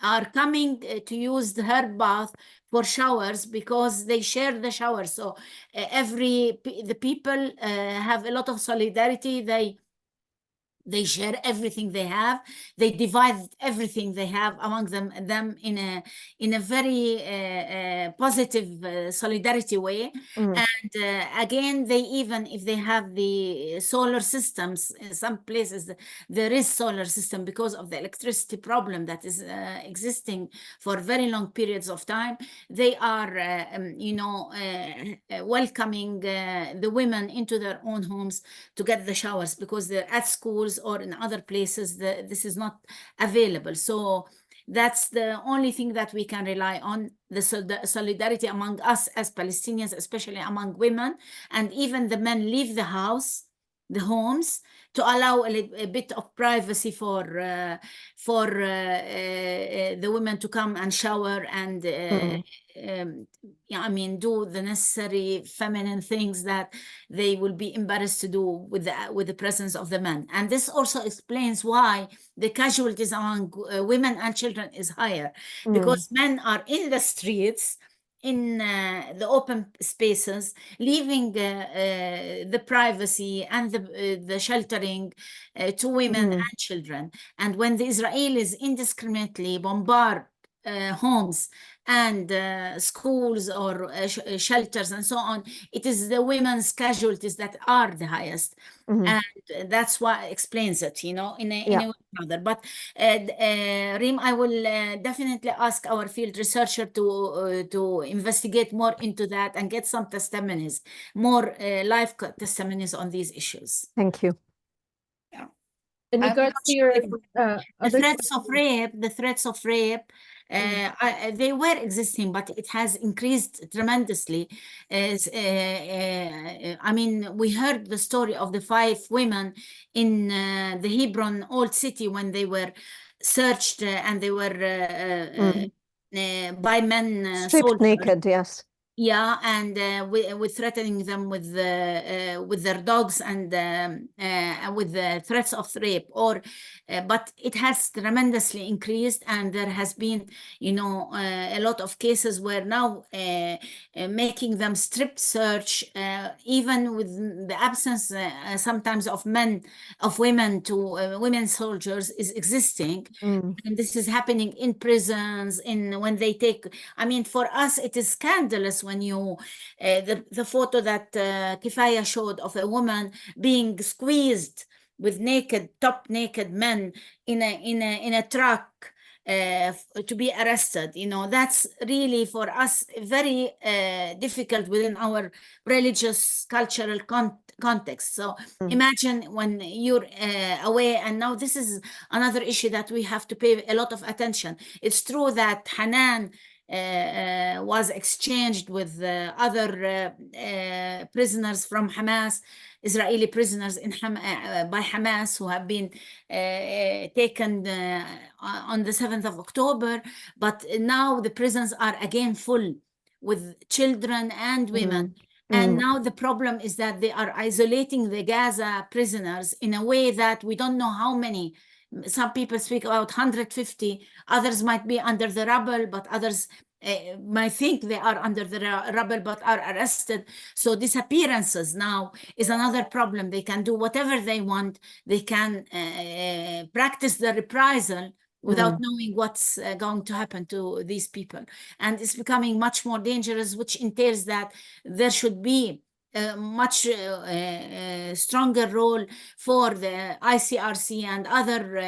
are coming to use her bath for showers, because they share the shower. So the people have a lot of solidarity. They share everything they have. They divide everything they have among them in a very positive solidarity way. And again, they, even if they have the solar systems, in some places there is solar system because of the electricity problem that is existing for very long periods of time. They are welcoming the women into their own homes to get the showers, because they're at schools or in other places this is not available. So that's the only thing that we can rely on, the solidarity among us as Palestinians, especially among women. And even the men leave the homes, to allow a bit of privacy for the women to come and shower and do the necessary feminine things that they will be embarrassed to do with the presence of the men. And this also explains why the casualties among women and children is higher, because men are in the streets, in the open spaces, leaving the privacy and the sheltering to women and children. And when the Israelis indiscriminately bombard homes and schools or shelters and so on, it is the women's casualties that are the highest. And that's what explains it, you know, in a way or another. But Reem, I will definitely ask our field researcher to investigate more into that and get some testimonies, more live testimonies on these issues. Thank you. Yeah. In I'm regards not to sure your if the other threats of rape, they were existing, but it has increased tremendously. I mean, we heard the story of the 5 women in the Hebron old city when they were searched and they were by men Stripped soldiers. naked, yes. Yeah, and with threatening them with their dogs and with the threats of rape, or but it has tremendously increased, and there has been, you know, a lot of cases where now making them strip search, even with the absence sometimes of women to women soldiers is existing. And this is happening in prisons, when they take, I mean, for us, it is scandalous when you, the photo that Kifaya showed of a woman being squeezed with top naked men in a truck to be arrested. You know, that's really for us very difficult within our religious cultural context. So imagine when you're away, and now this is another issue that we have to pay a lot of attention. It's true that Hanan was exchanged with other prisoners from Hamas, Israeli prisoners by Hamas, who have been taken on the 7th of October. But now the prisons are again full with children and women. And now the problem is that they are isolating the Gaza prisoners in a way that we don't know how many. Some people speak about 150, others might be under the rubble, but others might think they are under the rubble but are arrested. So disappearances now is another problem. They can do whatever they want. They can practice the reprisal without knowing what's going to happen to these people. And it's becoming much more dangerous, which entails that there should be a much stronger role for the ICRC and other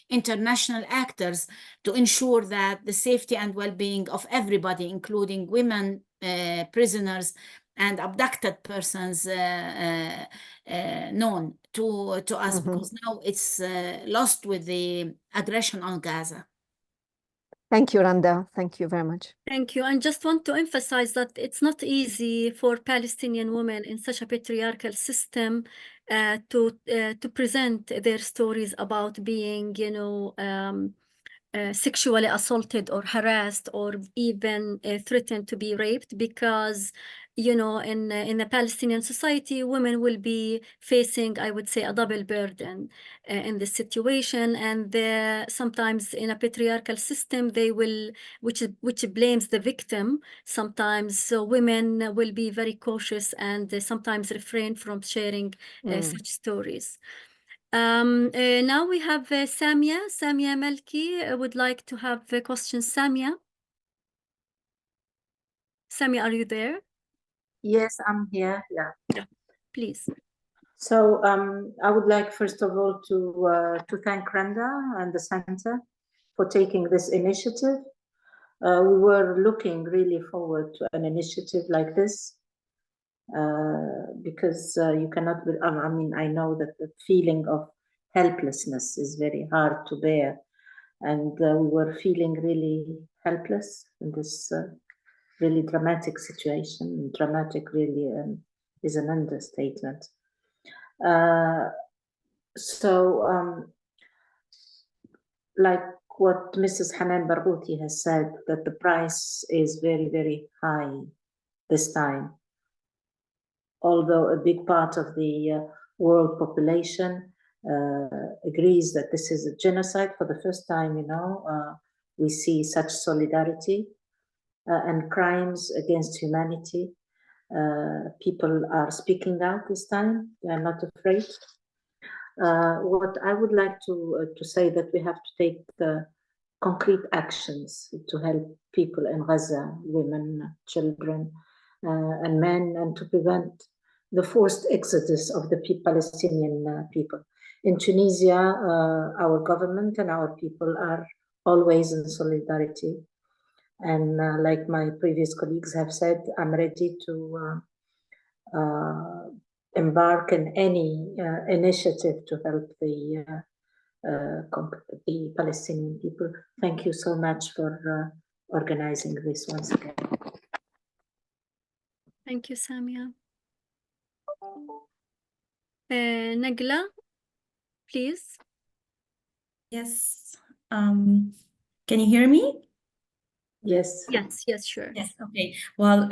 international actors to ensure that the safety and well-being of everybody, including women, prisoners, and abducted persons known to us, because now it's lost with the aggression on Gaza. Thank you, Randa. Thank you very much. Thank you. And just want to emphasize that it's not easy for Palestinian women in such a patriarchal system to present their stories about being, you know, sexually assaulted or harassed or even threatened to be raped, because, you know, in the Palestinian society, women will be facing, I would say, a double burden in this situation. And sometimes in a patriarchal system, they will, which blames the victim sometimes. So women will be very cautious and sometimes refrain from sharing such stories. Now we have Samia Malki would like to have a question. Samia, are you there? Yes, I'm here. Yeah. Please. So I would like, first of all, to thank Randa and the center for taking this initiative. We were looking really forward to an initiative like this because you cannot. I mean, I know that the feeling of helplessness is very hard to bear, and we were feeling really helpless in this really dramatic situation. Dramatic really is an understatement. Like what Mrs. Hanan Barghouti has said, that the price is very, very high this time. Although a big part of the world population agrees that this is a genocide, for the first time, you know, we see such solidarity and crimes against humanity. People are speaking out this time. They are not afraid. What I would like to say that we have to take concrete actions to help people in Gaza, women, children, and men, and to prevent the forced exodus of the Palestinian people. In Tunisia, our government and our people are always in solidarity. And like my previous colleagues have said, I'm ready to embark in any initiative to help the Palestinian people. Thank you so much for organizing this once again. Thank you, Samia. Nagla, please. Yes. Can you hear me? Yes. Yes, sure. Yes. Okay. Well,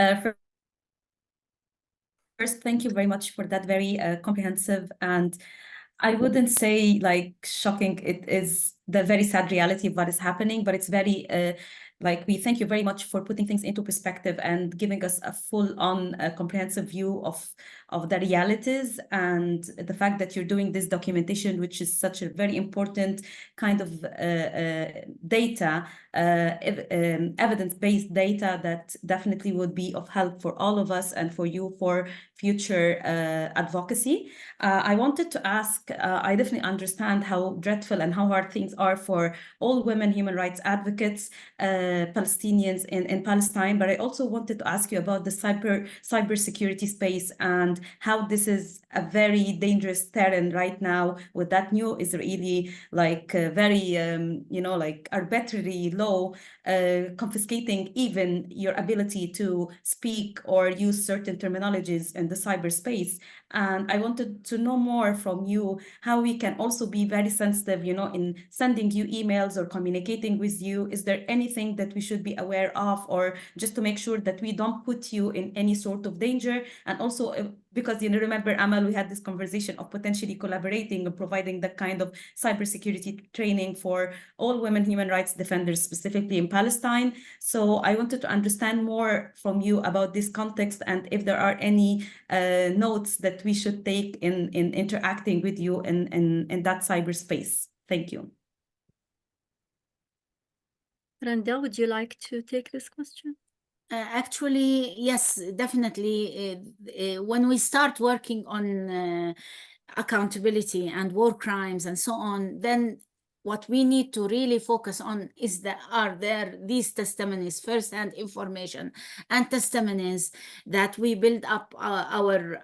first, thank you very much for that very comprehensive, and I wouldn't say like shocking. It is the very sad reality of what is happening, but it's very like we thank you very much for putting things into perspective and giving us a full-on comprehensive view of the realities, and the fact that you're doing this documentation, which is such a very important kind of data, evidence-based data that definitely would be of help for all of us and for you for future advocacy. I wanted to ask, I definitely understand how dreadful and how hard things are for all women human rights advocates, Palestinians in Palestine, but I also wanted to ask you about the cybersecurity space and how this is a very dangerous terrain right now with that new Israeli, like very, like arbitrary law, confiscating even your ability to speak or use certain terminologies in the cyberspace. And I wanted to know more from you how we can also be very sensitive, in sending you emails or communicating with you. Is there anything that we should be aware of, or just to make sure that we don't put you in any sort of danger? And also, because remember, Amal, we had this conversation of potentially collaborating and providing that kind of cybersecurity training for all women human rights defenders, specifically in Palestine. So I wanted to understand more from you about this context, and if there are any notes that we should take in interacting with you in that cyberspace. Thank you. Randa, would you like to take this question? Actually, yes, definitely. When we start working on accountability and war crimes and so on, then what we need to really focus on is that are there these testimonies, first-hand information and testimonies that we build up our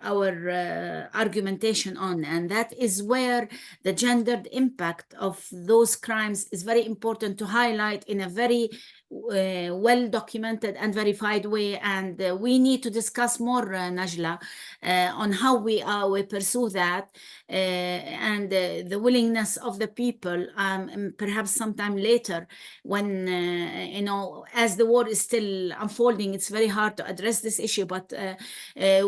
argumentation on, and that is where the gendered impact of those crimes is very important to highlight in a very well documented and verified way. And we need to discuss more, Najla, on how we pursue that, and the willingness of the people, perhaps sometime later when as the war is still unfolding, it's very hard to address this issue, but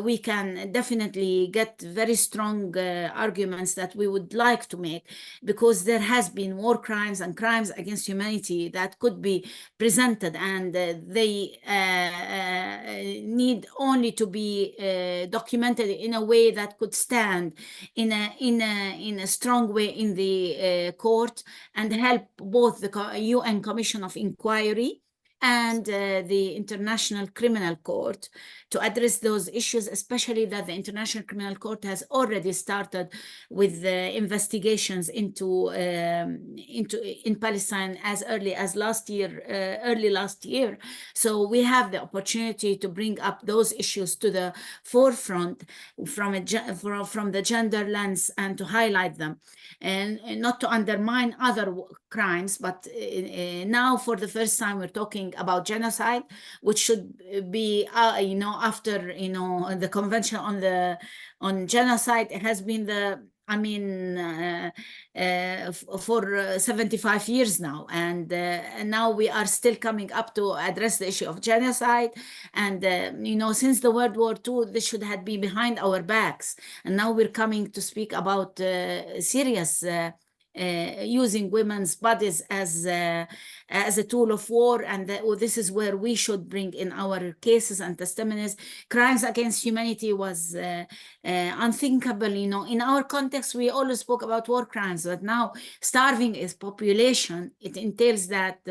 we can definitely get very strong arguments that we would like to make, because there has been war crimes and crimes against humanity that could be presented, and they need only to be documented in a way that could stand in a strong way in the court and help both the UN Commission of Inquiry and the International Criminal Court to address those issues, especially that the International Criminal Court has already started with investigations into in Palestine as early as early last year. So we have the opportunity to bring up those issues to the forefront from the gender lens and to highlight them, and not to undermine other crimes, but now for the first time we're talking about genocide, which should be after the convention on genocide. It has been for 75 years now, and now we are still coming up to address the issue of genocide. And since the World War II, this should have been behind our backs, and now we're coming to speak about serious using women's bodies as a tool of war, and this is where we should bring in our cases and testimonies. Crimes against humanity was unthinkable. You know, in our context, we always spoke about war crimes, but now starving is population. It entails that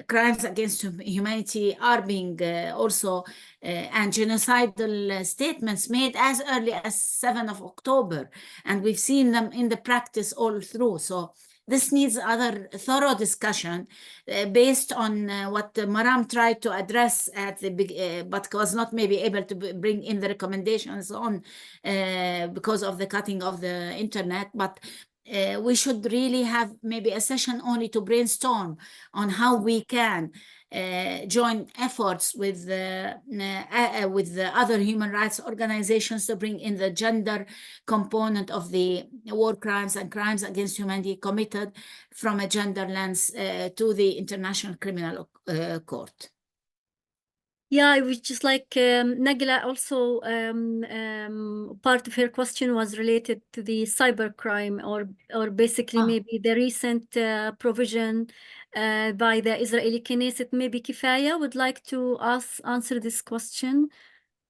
crimes against humanity are being also and genocidal statements made as early as 7th of October, and we've seen them in the practice all through. So this needs other thorough discussion based on what Maram tried to address at the but was not maybe able to bring in the recommendations on because of the cutting of the internet. But we should really have maybe a session only to brainstorm on how we can join efforts with the other human rights organizations to bring in the gender component of the war crimes and crimes against humanity committed from a gender lens to the International Criminal Court. Yeah, I was just like Nagila also part of her question was related to the cybercrime or basically maybe the recent provision by the Israeli Knesset. Maybe Kifaya would like to answer this question.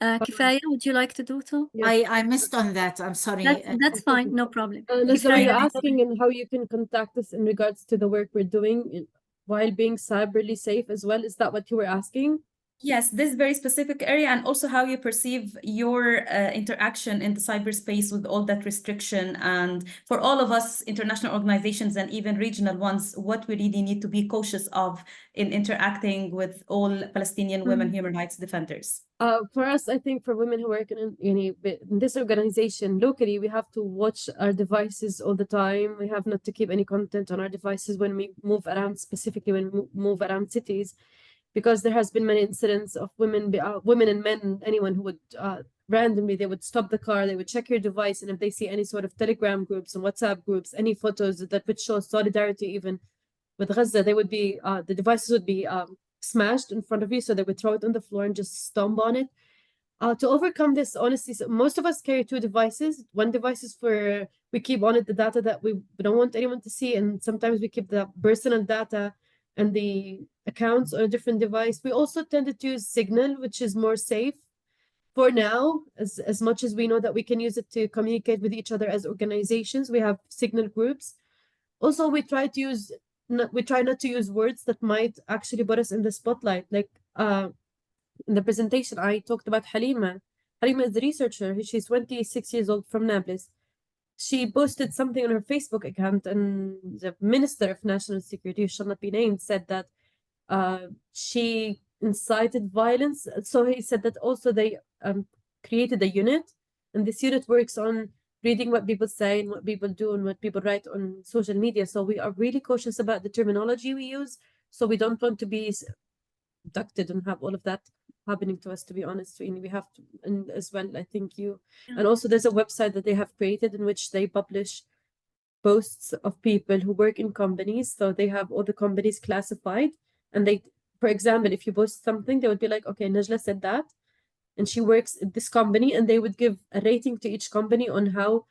Kifaya, would you like to do so? Yes. I missed on that. I'm sorry. That's fine, no problem. So are you Kifaya. asking and how you can contact us in regards to the work we're doing while being cyberly safe as well? Is that what you were asking? Yes, this very specific area, and also how you perceive your interaction in the cyberspace with all that restriction. And for all of us, international organizations and even regional ones, what we really need to be cautious of in interacting with all Palestinian women human rights defenders. For us, I think for women who work in this organization locally, we have to watch our devices all the time. We have not to keep any content on our devices when we move around, specifically when we move around cities, because there has been many incidents of women and men, anyone who would randomly, they would stop the car, they would check your device, and if they see any sort of Telegram groups and WhatsApp groups, any photos that would show solidarity even with Gaza, they would be the devices would be smashed in front of you, so they would throw it on the floor and just stomp on it. To overcome this, honestly, so most of us carry two devices. One device is for, we keep on it the data that we don't want anyone to see, and sometimes we keep the personal data and the accounts on a different device. We also tended to use Signal, which is more safe for now, as much as we know that we can use it to communicate with each other as organizations. We have Signal groups. Also, we try not to use words that might actually put us in the spotlight. Like in the presentation, I talked about Halima. Halima is the researcher. She's 26 years old from Nablus. She posted something on her Facebook account, and the Minister of National Security, who shall not be named, said that she incited violence. So he said that also they created a unit, and this unit works on reading what people say and what people do and what people write on social media. So we are really cautious about the terminology we use. So we don't want to be abducted and have all of that happening to us, to be honest. We have to, and as well, I think and also there's a website that they have created in which they publish posts of people who work in companies. So they have all the companies classified, and they, for example, if you post something, they would be like, okay, Najla said that, and she works at this company, and they would give a rating to each company on how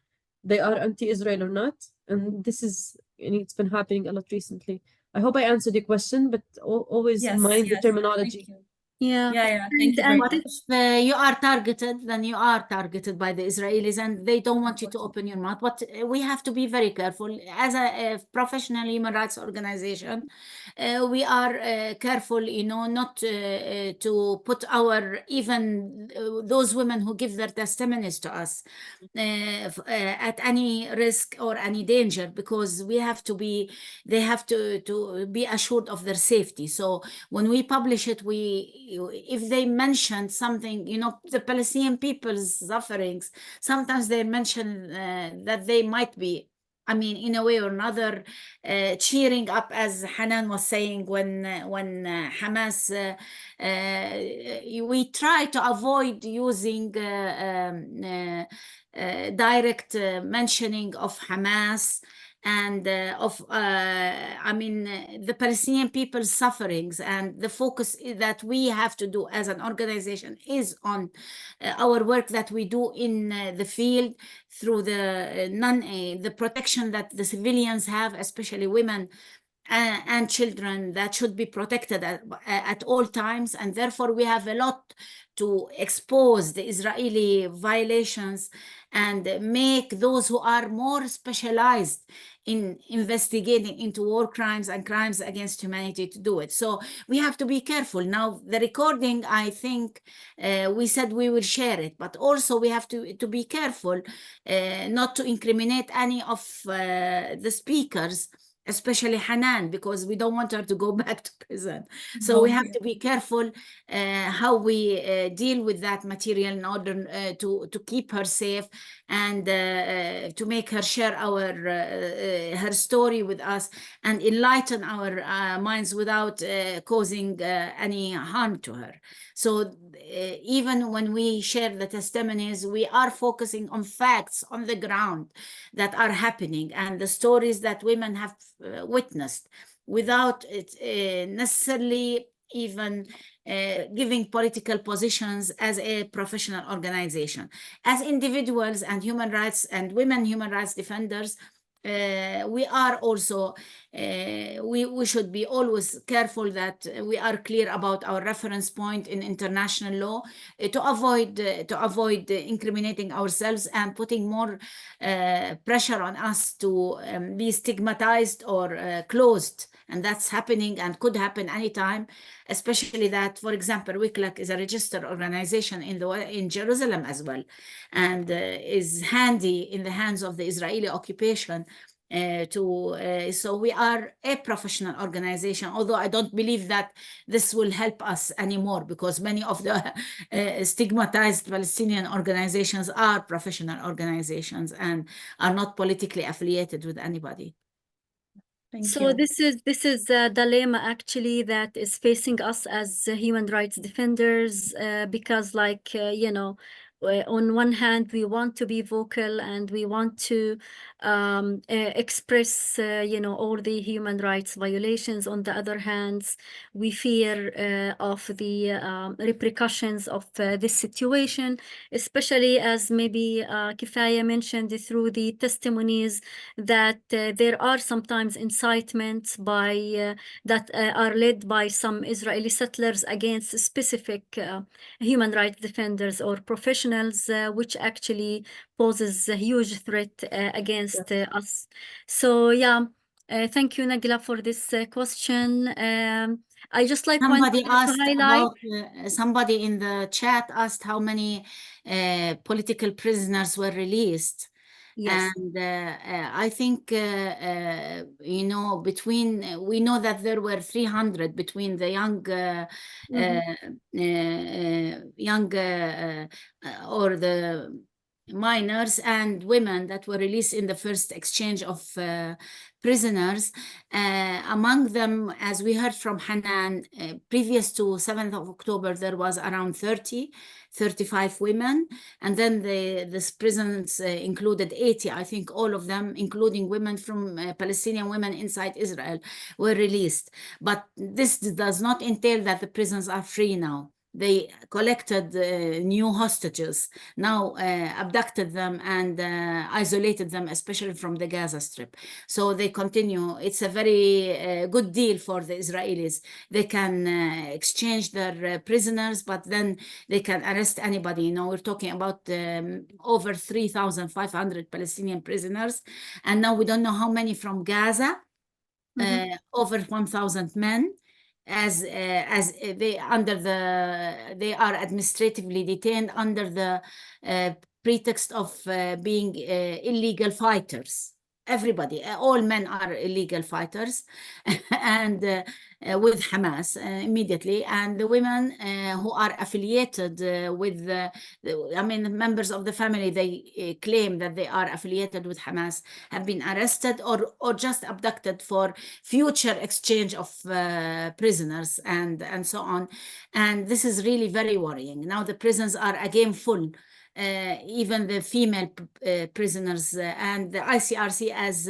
they are anti-Israel or not. And this is, it's been happening a lot recently. I hope I answered your question, but always mind the terminology. Yeah. Thank you very What much. if you are targeted, then you are targeted by the Israelis and they don't want you to open your mouth. But we have to be very careful. As a professional human rights organization, we are careful, not to put even those women who give their testimonies to us at any risk or any danger, because they have to be assured of their safety. So when we publish it, if they mention something, the Palestinian people's sufferings, sometimes they mention that they might be, in a way or another, cheering up, as Hanan was saying, when Hamas, we try to avoid using direct mentioning of Hamas and the Palestinian people's sufferings, and the focus that we have to do as an organization is on our work that we do in the field through the protection that the civilians have, especially women and children, that should be protected at all times. And therefore we have a lot to expose the Israeli violations and make those who are more specialized in investigating into war crimes and crimes against humanity to do it. So we have to be careful. Now, the recording, I think we said we will share it, but also we have to be careful not to incriminate any of the speakers, especially Hanan, because we don't want her to go back to prison. So we have to be careful how we deal with that material in order to keep her safe and to make her share her story with us and enlighten our minds without causing any harm to her. So even when we share the testimonies, we are focusing on facts on the ground that are happening and the stories that women have witnessed, without necessarily even giving political positions as a professional organization. As individuals and human rights and women human rights defenders, we are also, we should be always careful that we are clear about our reference point in international law to avoid incriminating ourselves and putting more pressure on us to be stigmatized or closed. And that's happening and could happen anytime, especially that, for example, WICLAC is a registered organization in Jerusalem as well, and is handy in the hands of the Israeli occupation. So we are a professional organization, although I don't believe that this will help us anymore, because many of the stigmatized Palestinian organizations are professional organizations and are not politically affiliated with anybody. So this is a dilemma actually that is facing us as human rights defenders, because on one hand, we want to be vocal and we want to express, all the human rights violations. On the other hand, we fear of the repercussions of this situation, especially as maybe Kifaya mentioned through the testimonies that there are sometimes incitements that are led by some Israeli settlers against specific human rights defenders or professionals, which actually poses a huge threat against us. So thank you, Nagila, for this question. I just Somebody asked to highlight. Somebody in the chat asked how many political prisoners were released. Yes. And I think, we know that there were 300 between the or the minors and women that were released in the first exchange of prisoners. Among them, as we heard from Hanan, previous to 7th of October, there was around 35 women. And then this prisons included 80, I think all of them, including women from Palestinian women inside Israel, were released. But this does not entail that the prisons are free now. They collected new hostages, now abducted them and isolated them, especially from the Gaza Strip. So they continue. It's a very good deal for the Israelis. They can exchange their prisoners, but then they can arrest anybody. We're talking about over 3,500 Palestinian prisoners. And now we don't know how many from Gaza, over 1,000 men. As they are administratively detained under the pretext of being illegal fighters. Everybody, all men are illegal fighters, and with Hamas immediately, and the women who are affiliated with members of the family, they claim that they are affiliated with Hamas, have been arrested or just abducted for future exchange of prisoners and so on. And this is really very worrying. Now the prisons are again full. even the female prisoners, and the ICRC, as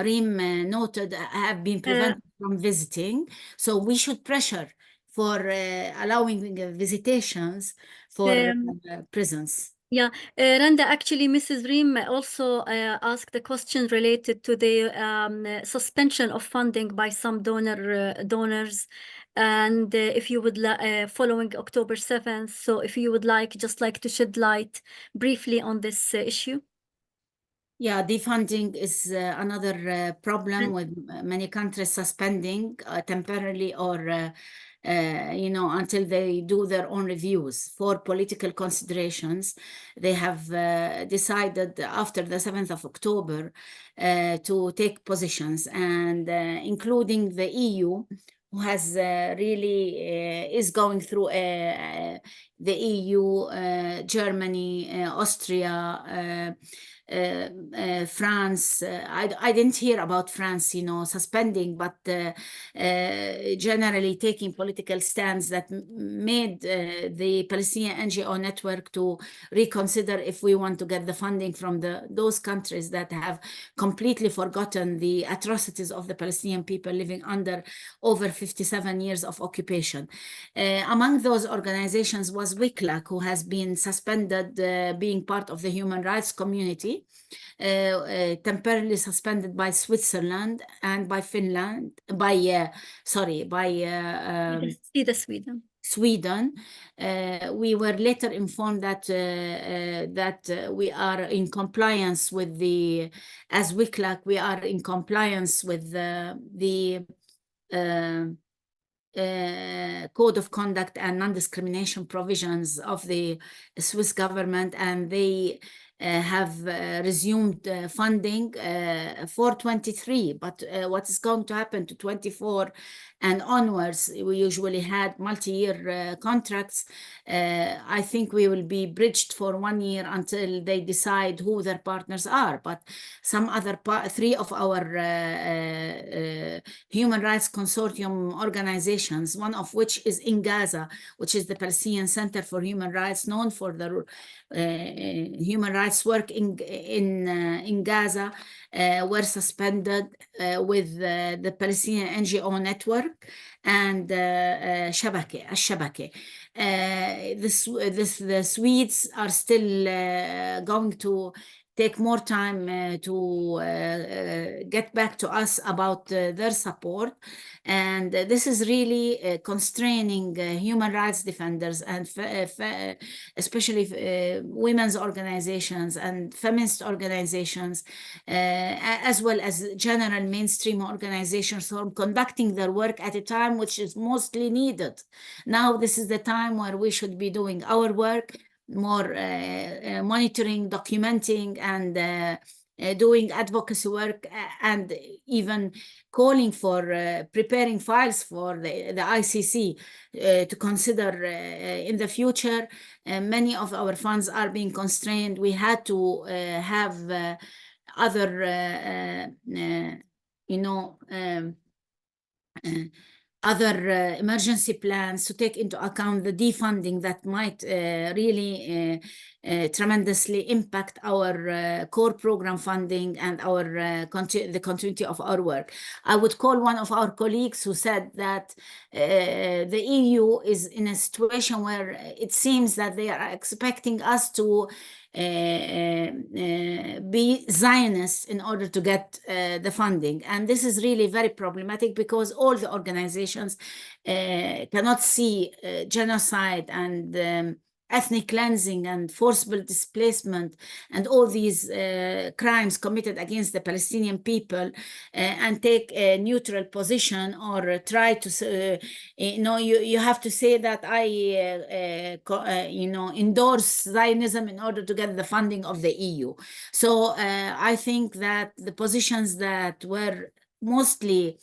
Reem noted, have been prevented from visiting. So we should pressure for allowing visitations for prisons. Yeah, Randa, actually, Mrs. Reem also asked a question related to the suspension of funding by some donors, and if you would following October 7th. So if you would just like to shed light briefly on this issue. Yeah, defunding is another problem with many countries suspending temporarily or until they do their own reviews for political considerations. They have decided after the 7th of October to take positions, and including the EU, who has really is going through the EU, Germany, Austria, France. I didn't hear about France, suspending, but generally taking political stands that made the Palestinian NGO network to reconsider if we want to get the funding from those countries that have completely forgotten the atrocities of the Palestinian people living under over 57 years of occupation. Among those organizations was WICLAC, who has been suspended being part of the human rights community, temporarily suspended by Switzerland and by Finland, Sweden. We were later informed that we are in compliance with as WICLAC, we are in compliance with the code of conduct and non-discrimination provisions of the Swiss government, and they have resumed funding for 23, but what is going to happen to 24 and onwards? We usually had multi-year contracts. I think we will be bridged for 1 year until they decide who their partners are, but some other three of our human rights consortium organizations, one of which is in Gaza, which is the Palestinian Center for Human Rights, known for the human rights work in Gaza, were suspended with the Palestinian NGO network and Shabake. The Swedes are still going to take more time to get back to us about their support. And this is really constraining human rights defenders and especially women's organizations and feminist organizations, as well as general mainstream organizations, from conducting their work at a time which is mostly needed. Now, this is the time where we should be doing our work, more monitoring, documenting, and doing advocacy work, and even calling for preparing files for the ICC to consider in the future. Many of our funds are being constrained. We had to have other emergency plans to take into account the defunding that might really tremendously impact our core program funding and our the continuity of our work. I would call one of our colleagues who said that the EU is in a situation where it seems that they are expecting us to be Zionists in order to get the funding. And this is really very problematic, because all the organizations cannot see genocide and ethnic cleansing and forcible displacement and all these crimes committed against the Palestinian people and take a neutral position or try to, you have to say that I, endorse Zionism in order to get the funding of the EU. So I think that the positions that were mostly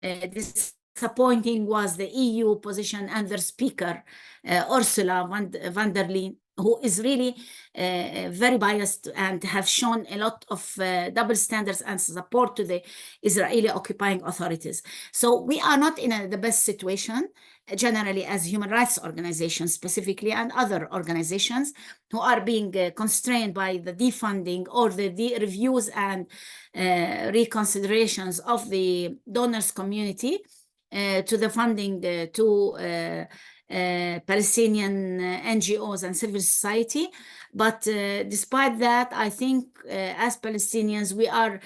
disappointing was the EU position and their speaker, Ursula von der Leyen, who is really very biased and have shown a lot of double standards and support to the Israeli occupying authorities. So we are not in the best situation generally as human rights organizations specifically, and other organizations who are being constrained by the defunding or the reviews and reconsiderations of the donors community to the funding to Palestinian NGOs and civil society. But despite that, I think as Palestinians, we are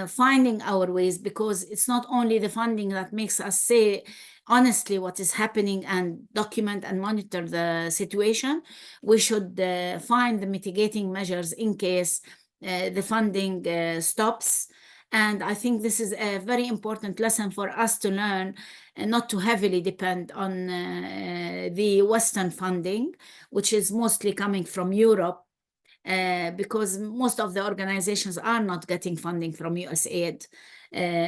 finding our ways, because it's not only the funding that makes us say honestly what is happening and document and monitor the situation. We should find the mitigating measures in case the funding stops. And I think this is a very important lesson for us to learn, and not to heavily depend on the Western funding, which is mostly coming from Europe, because most of the organizations are not getting funding from USAID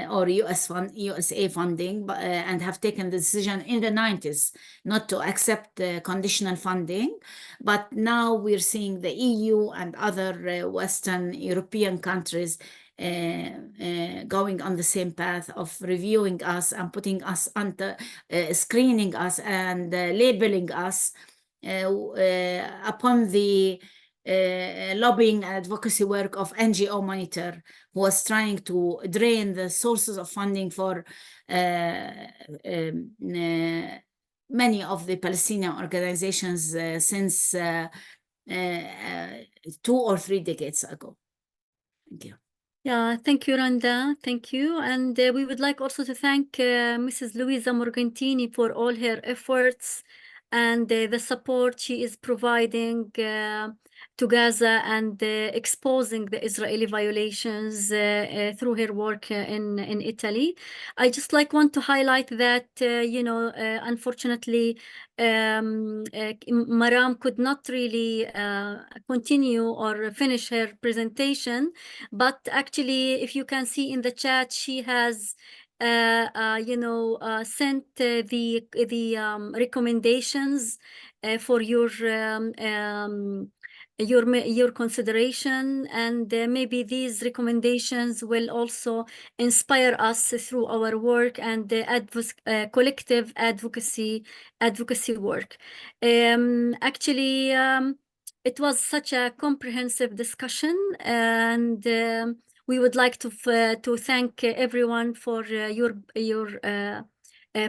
or USA funding, but, and have taken the decision in the 90s not to accept conditional funding. But now we're seeing the EU and other Western European countries going on the same path of reviewing us and putting us under, screening us and labeling us upon the lobbying and advocacy work of NGO Monitor, who was trying to drain the sources of funding for many of the Palestinian organizations since 2 or 3 decades ago. Thank you. Yeah, thank you, Randa. Thank you. And we would like also to thank Mrs. Luisa Morgantini for all her efforts and the support she is providing to Gaza and exposing the Israeli violations through her work in Italy. I just want to highlight that, unfortunately, Maram could not really continue or finish her presentation, but actually, if you can see in the chat, she has sent the recommendations for your consideration, and maybe these recommendations will also inspire us through our work and the collective advocacy work. Actually, it was such a comprehensive discussion, and we would like to thank everyone for your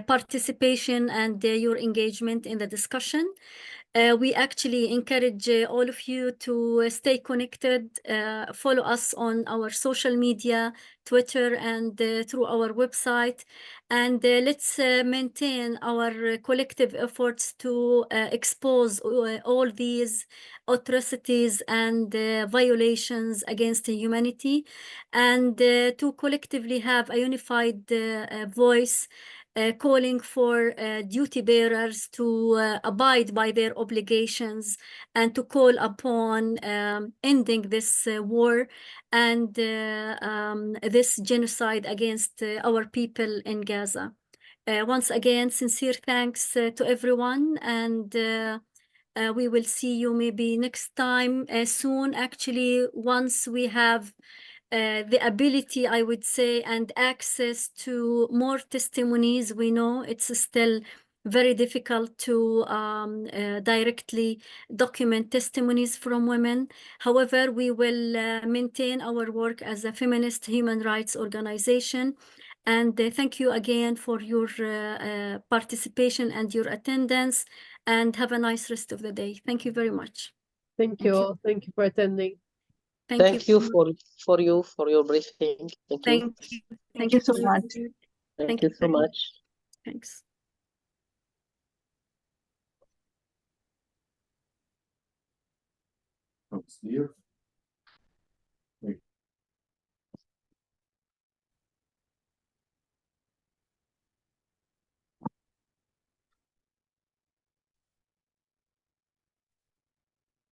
participation and your engagement in the discussion. We actually encourage all of you to stay connected, follow us on our social media, Twitter, and through our website. And let's maintain our collective efforts to expose all these atrocities and violations against humanity, and to collectively have a unified voice calling for duty bearers to abide by their obligations and to call upon ending this war and this genocide against our people in Gaza. Once again, sincere thanks to everyone, and we will see you maybe next time soon, actually, once we have the ability, I would say, and access to more testimonies. We know it's still very difficult to directly document testimonies from women. However, we will maintain our work as a feminist human rights organization. And thank you again for your participation and your attendance, and have a nice rest of the day. Thank you very much. Thank you all. Thank you for attending. Thank you for your briefing. Thank you. Thank you. Thank you so much. Thank you so much. Thanks. It's clear.